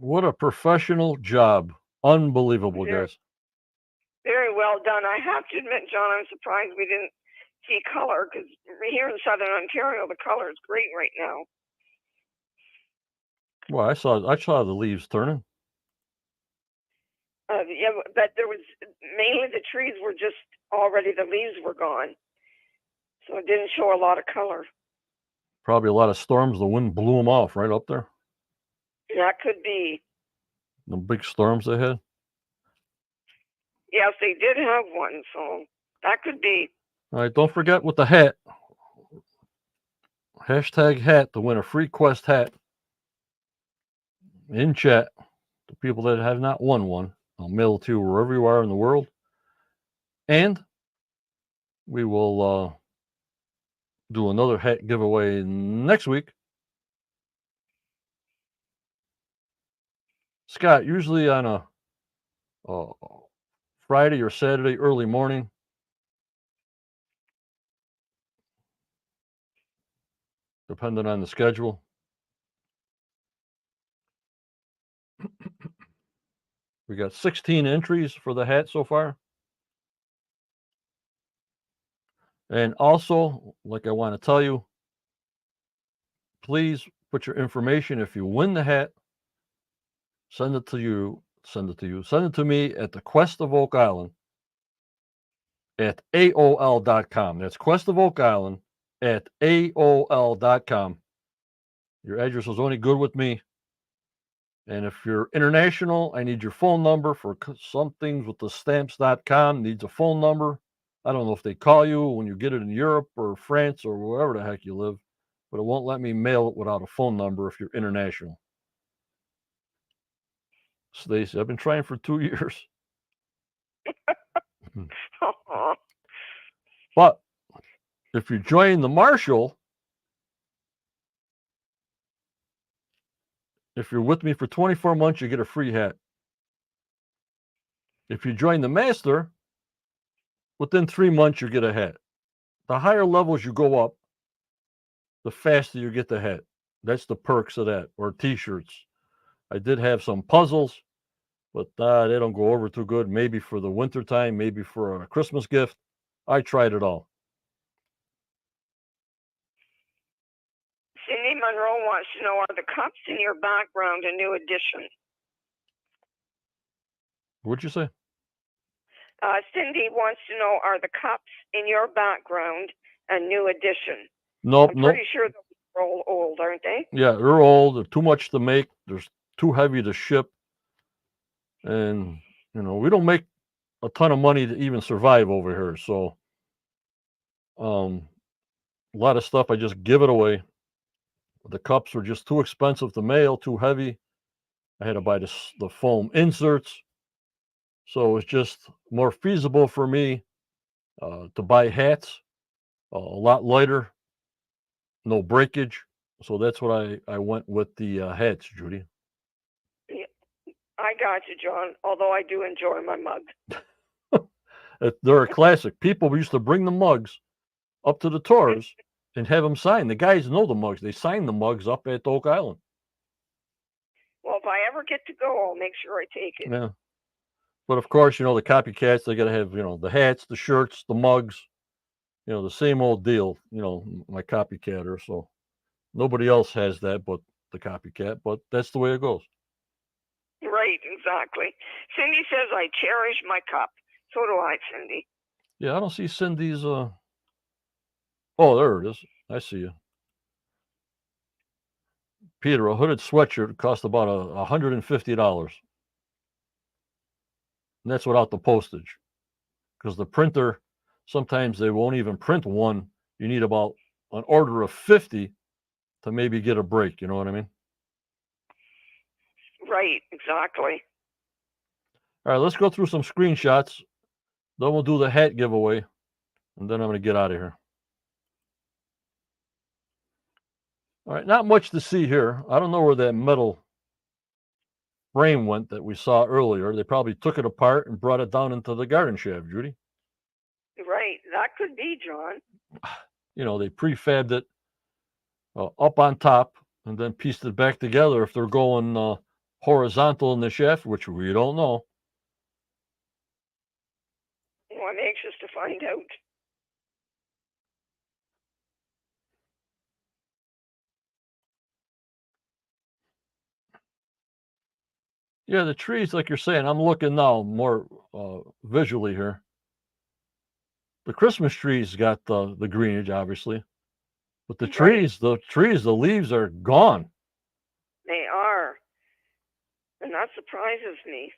What a professional job. Unbelievable, Very, guys. very well done. I have to admit, John, I'm surprised we didn't see color because here in Southern Ontario, the color is great right now. Well, I saw the leaves turning. Yeah, but there was mainly the trees were just already, the leaves were gone. So it didn't show a lot of color. Probably a lot of storms. The wind blew them off right up there. That could be. The big storms they had. Yes, they did have one, so that could be. All right, don't forget with the hat. Hashtag hat to win a free Quest hat. In chat, the people that have not won one, I'll mail it to you wherever you are in the world. And we will do another hat giveaway next week. Scott, usually on a Friday or Saturday early morning, depending on the schedule. We got 16 entries for the hat so far. And also, like I want to tell you, please put your information. If you win the hat, send it to me at the Quest of Oak Island at AOL.com. That's Quest of Oak Island at AOL.com. Your address is only good with me. And if you're international, I need your phone number for some things with the stamps.com needs a phone number. I don't know if they call you when you get it in Europe or France or wherever the heck you live, but it won't let me mail it without a phone number if you're international. Stacy, I've been trying for 2 years. But if you join the Marshall, if you're with me for 24 months, you get a free hat. If you join the Master, within 3 months, you get a hat. The higher levels you go up, the faster you get the hat. That's the perks of that, or T-shirts. I did have some puzzles, but they don't go over too good. Maybe for the winter time, maybe for a Christmas gift. I tried it all. Cindy Monroe wants to know, are the cups in your background a new addition? What'd you say? Cindy wants to know, are the cups in your background a new addition? Nope. I'm pretty sure they're all old, aren't they? Yeah, they're old. They're too much to make. They're too heavy to ship. And, we don't make a ton of money to even survive over here. So a lot of stuff, I just give it away. The cups were just too expensive to mail, too heavy. I had to buy the foam inserts. So it's just more feasible for me to buy hats, a lot lighter, no breakage. So that's what I went with the hats, Judy. Yeah, I got you, John, although I do enjoy my mug. They're a classic. People used to bring the mugs up to the tours and have them signed. The guys know the mugs. They sign the mugs up at Oak Island. Well, if I ever get to go, I'll make sure I take it. Yeah. But of course, the copycats, they got to have, the hats, the shirts, the mugs, the same old deal, my copycatter. So nobody else has that but the copycat, but that's the way it goes. Right, exactly. Cindy says, I cherish my cup. So do I, Cindy. Yeah, I don't see Cindy's, oh, there it is. I see you. Peter, a hooded sweatshirt cost about $150. And that's without the postage. Because the printer, sometimes they won't even print one. You need about an order of 50 to maybe get a break. You know what I mean? Right, exactly. All right, let's go through some screenshots. Then we'll do the hat giveaway. And then I'm going to get out of here. All right, not much to see here. I don't know where that metal frame went that we saw earlier. They probably took it apart and brought it down into the garden shaft, Judy. Right, that could be, John. They prefabbed it up on top and then pieced it back together if they're going horizontal in the shaft, which we don't know. Well, I'm anxious to find out. Yeah, the trees, like you're saying, I'm looking now more visually here. The Christmas trees got the greenage, obviously, but the Right. the leaves are gone. They are. And that surprises me.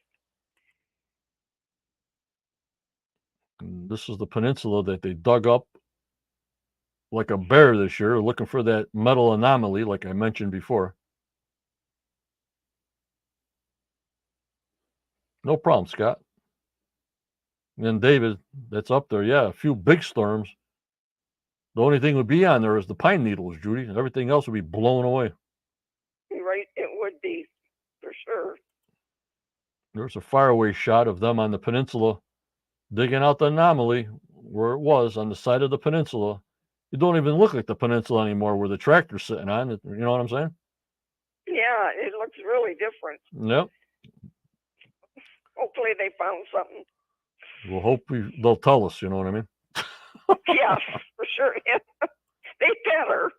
And this is the peninsula that they dug up like a bear this year, looking for that metal anomaly, like I mentioned before. No problem, Scott. And then David, that's up there. Yeah, a few big storms. The only thing would be on there is the pine needles, Judy, and everything else would be blown away. Right, it would be, for sure. There's a faraway shot of them on the peninsula digging out the anomaly where it was on the side of the peninsula. It don't even look like the peninsula anymore where the tractor's sitting on. You know what I'm saying? Yeah, it looks really different. Yep. Hopefully they found something. We'll hope they'll tell us. You know what I mean? Yes, for sure. Yeah. They better.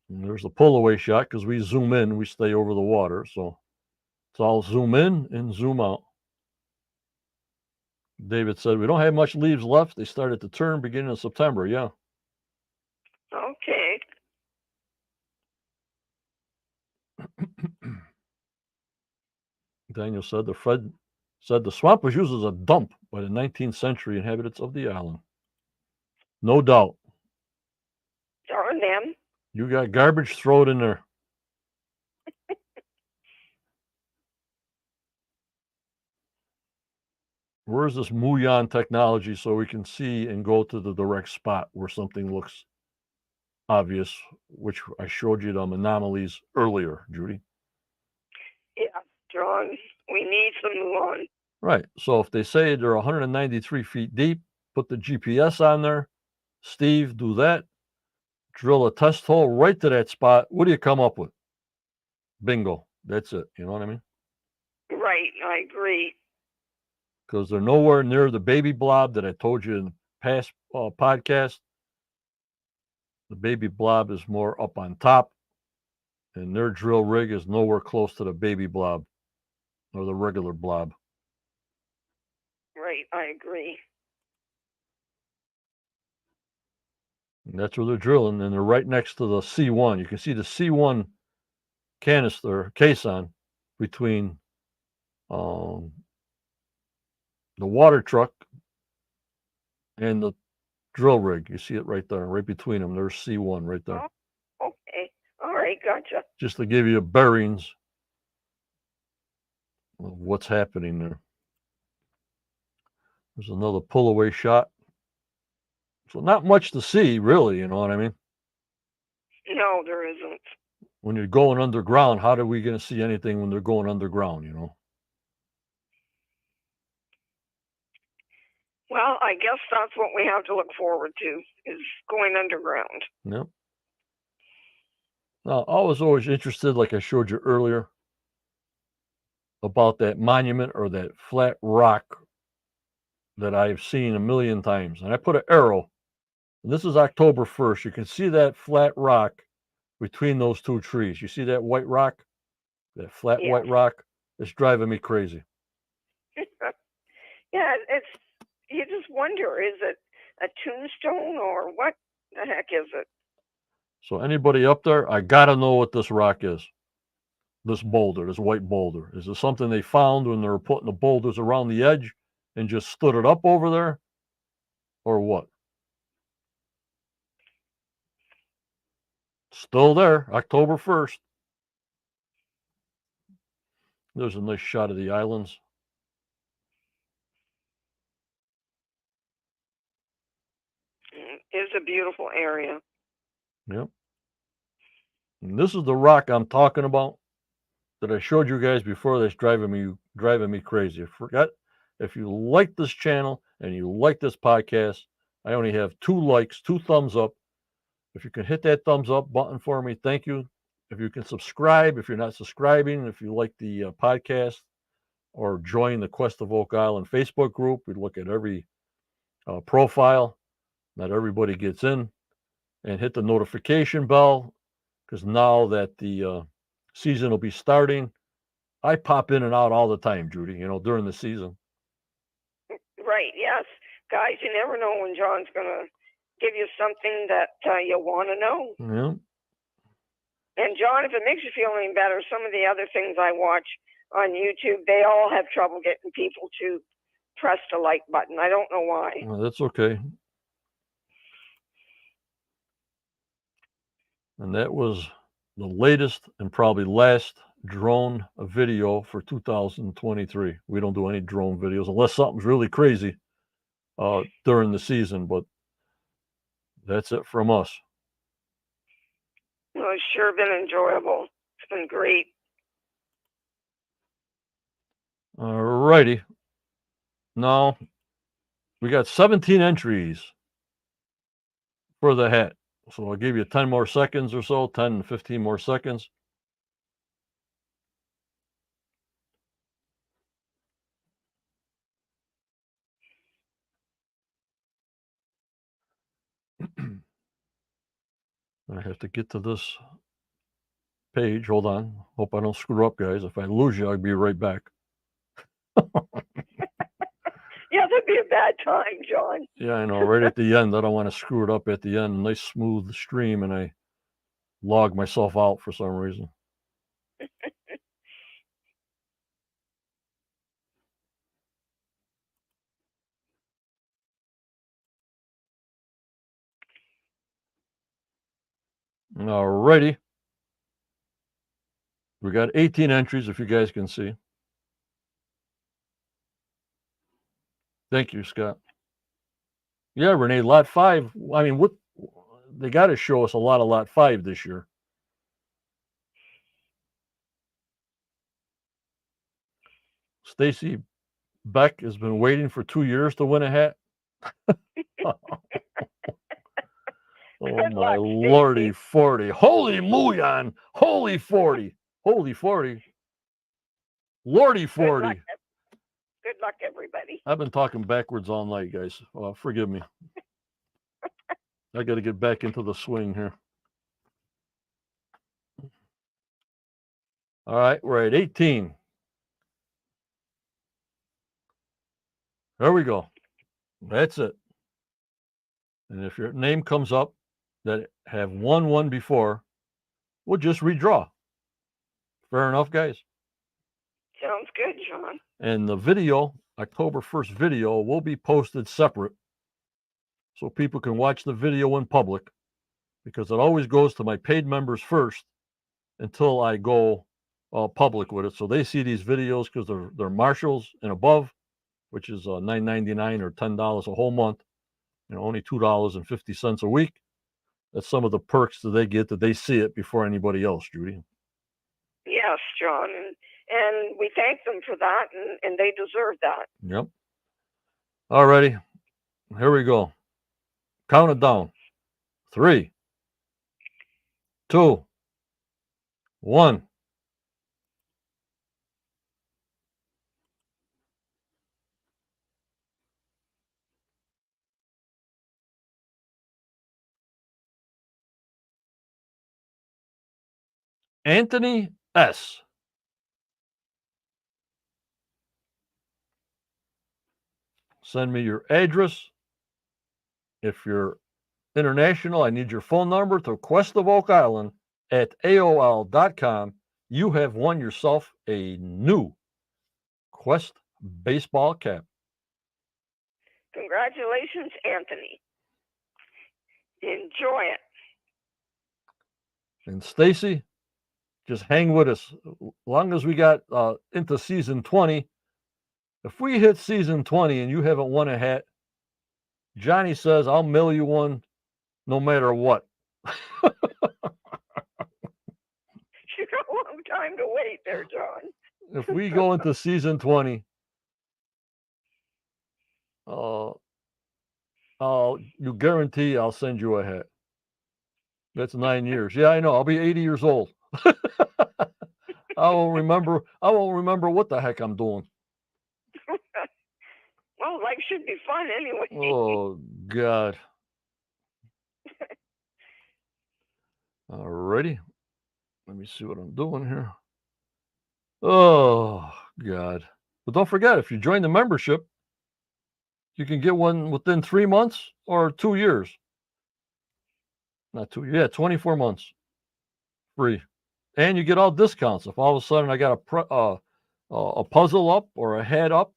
And there's a pull away shot because we zoom in, we stay over the water. So it's all zoom in and zoom out. David said, we don't have much leaves left. They started to turn beginning of September. Yeah. Okay. Daniel said, Fred said the swamp was used as a dump by the 19th century inhabitants of the island. No doubt. Darn them. You got garbage, throw it in there. Where's this Muon technology so we can see and go to the direct spot where something looks obvious, which I showed you them anomalies earlier, Judy. Yeah, John, we need some muon. Right. So if they say they're 193 feet deep, put the GPS on there. Steve, do that. Drill a test hole right to that spot. What do you come up with? Bingo. That's it. You know what I mean? Right, I agree. Because they're nowhere near the baby blob that I told you in the past podcast. The baby blob is more up on top, and their drill rig is nowhere close to the baby blob or the regular blob. Right, I agree. And that's where they're drilling, and they're right next to the C1. You can see the C1 canister caisson between the water truck and the drill rig. You see it right there, right between them. There's C1 right there. Oh, okay. All right, gotcha. Just to give you bearings of what's happening there. There's another pull away shot. So not much to see, really, you know what I mean? No, there isn't. When you're going underground, how are we going to see anything when they're going underground, you know? Well, I guess that's what we have to look forward to, is going underground. Yep. Now, I was always interested, like I showed you earlier, about that monument or that flat rock that I've seen a million times. And I put an arrow, and this is October 1st. You can see that flat rock between those two trees. You see that white rock, that flat white rock? It's driving me crazy. Yeah, you just wonder, is it a tombstone or what the heck is it? So anybody up there, I got to know what this rock is. This boulder, this white boulder. Is it something they found when they were putting the boulders around the edge and just stood it up over there? Or what? Still there, October 1st. There's a nice shot of the islands. It's a beautiful area. Yep. And this is the rock I'm talking about that I showed you guys before. That's driving me crazy. I forgot. If you like this channel and you like this podcast, I only have 2 likes, 2 thumbs up. If you can hit that thumbs up button for me, thank you. if you can subscribe, if you're not subscribing, if you like the podcast, or join the Quest of Oak Island Facebook group. We look at every profile that everybody gets in, and hit the notification bell, because now that the season will be starting, I pop in and out all the time, Judy, during the season. Right, yes. Guys, you never know when John's going to give you something that you want to know. Yeah. And John, if it makes you feel any better, some of the other things I watch on YouTube, they all have trouble getting people to press the like button. I don't know why. Well, that's okay. And that was the latest and probably last drone video for 2023. We don't do any drone videos unless something's really crazy during the season, but that's it from us. Well, it's sure been enjoyable. It's been great. All righty. Now, we got 17 entries for the hat. So I'll give you 10 more seconds or so, 10 to 15 more seconds. I have to get to this page. Hold on. Hope I don't screw up, guys. If I lose you, I'll be right back. Yeah, that'd be a bad time, John. Yeah, I know. Right at the end. I don't want to screw it up at the end. Nice smooth stream, and I log myself out for some reason. All righty. We got 18 entries, if you guys can see. Thank you, Scott. Yeah, Renee, Lot 5. I mean, what they got to show us a lot of Lot 5 this year. Stacy Beck has been waiting for 2 years to win a hat. Oh my lordy 40. Holy Muyan. Holy 40. Holy 40. Lordy 40. Good luck, everybody. I've been talking backwards all night, guys. Forgive me. I got to get back into the swing here. All right, we're at 18. There we go. That's it. And if your name comes up that have won one before, we'll just redraw. Fair enough, guys? Sounds good, John. And the video, October 1st video, will be posted separate so people can watch the video in public, because it always goes to my paid members first until I go public with it. So they see these videos because they're marshals and above, which is $9.99 or $10 a whole month, only $2.50 a week. That's some of the perks that they get, that they see it before anybody else, Judy. Yes, John. And we thank them for that, and they deserve that. Yep. All righty. Here we go. Count it down. 3, 2, 1. Anthony S. Send me your address. If you're international, I need your phone number to Quest of Oak Island at AOL.com. You have won yourself a new Quest baseball cap. Congratulations, Anthony. Enjoy it. And Stacy, just hang with us. As long as we got into season 20, if we hit season 20 and you haven't won a hat, Johnny says I'll mail you one no matter what. You got a long time to wait there, John. If we go into season 20, you guarantee I'll send you a hat. That's 9 years. Yeah, I know. I'll be 80 years old. I won't remember what the heck I'm doing. Well, life should be fun anyway. Oh God. Alrighty. Let me see what I'm doing here. Oh God. But don't forget, if you join the membership, you can get one within 3 months or 2 years. Not 2, yeah, 24 months free. And you get all discounts. If all of a sudden I got a puzzle up or a head up,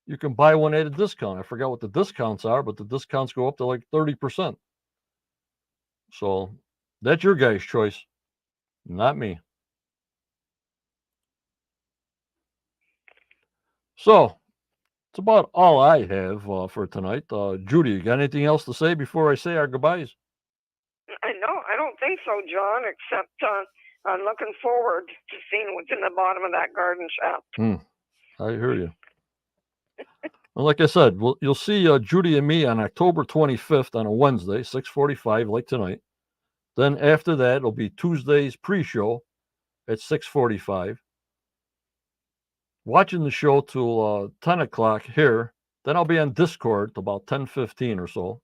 you can buy one at a discount. I forgot what the discounts are, but the discounts go up to like 30%. So that's your guys' choice, not me. So that's about all I have for tonight. Judy, you got anything else to say before I say our goodbyes? I don't think so, John, except I'm looking forward to seeing what's in the bottom of that garden shaft. I hear you. Well, like I said, you'll see Judy and me on October 25th on a Wednesday, 6:45, like tonight. Then after that, it'll be Tuesday's pre-show at 6:45. Watching the show till 10 o'clock here. Then I'll be on Discord till about 10:15 or so.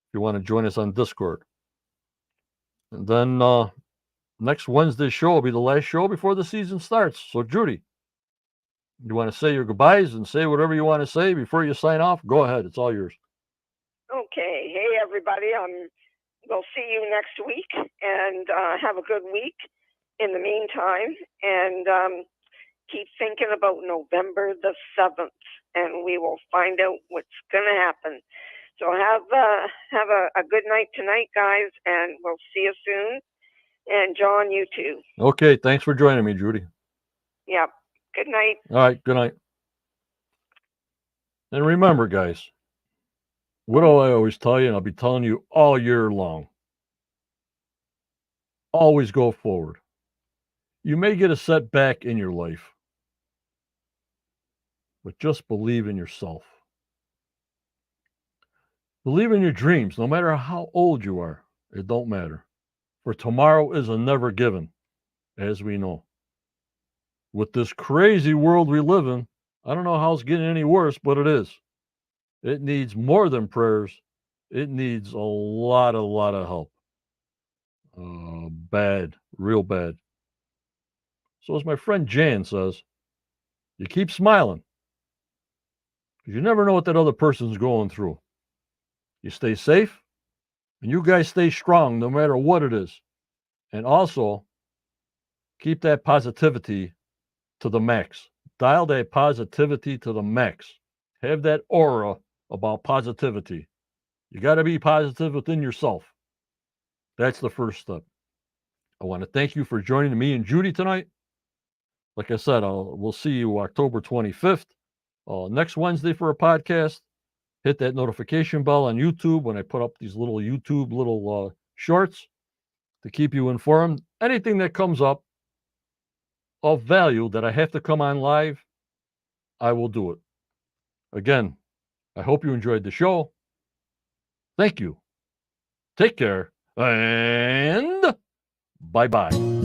If you want to join us on Discord. And then next Wednesday's show will be the last show before the season starts. So, Judy, you want to say your goodbyes and say whatever you want to say before you sign off? Go ahead. It's all yours. Okay. Hey, everybody. We'll see you next week, and have a good week in the meantime. And keep thinking about November the 7th, and we will find out what's going to happen. So have a good night tonight, guys, and we'll see you soon. And John, you too. Okay. Thanks for joining me, Judy. Yep. Good night. All right. Good night. And remember, guys, what do I always tell you? And I'll be telling you all year long. Always go forward. You may get a setback in your life, but just believe in yourself. Believe in your dreams, no matter how old you are. It don't matter. For tomorrow is a never given, as we know. With this crazy world we live in, I don't know how it's getting any worse, but it is. It needs more than prayers. It needs a lot of help. Bad, real bad. So as my friend Jan says, you keep smiling. Because you never know what that other person's going through. You stay safe, and you guys stay strong no matter what it is. And also, keep that positivity to the max. Dial that positivity to the max. Have that aura about positivity. You got to be positive within yourself. That's the first step. I want to thank you for joining me and Judy tonight. Like I said, we'll see you October 25th, next Wednesday for a podcast. Hit that notification bell on YouTube when I put up these little YouTube shorts to keep you informed. Anything that comes up of value that I have to come on live, I will do it. Again, I hope you enjoyed the show. Thank you. Take care, and bye-bye.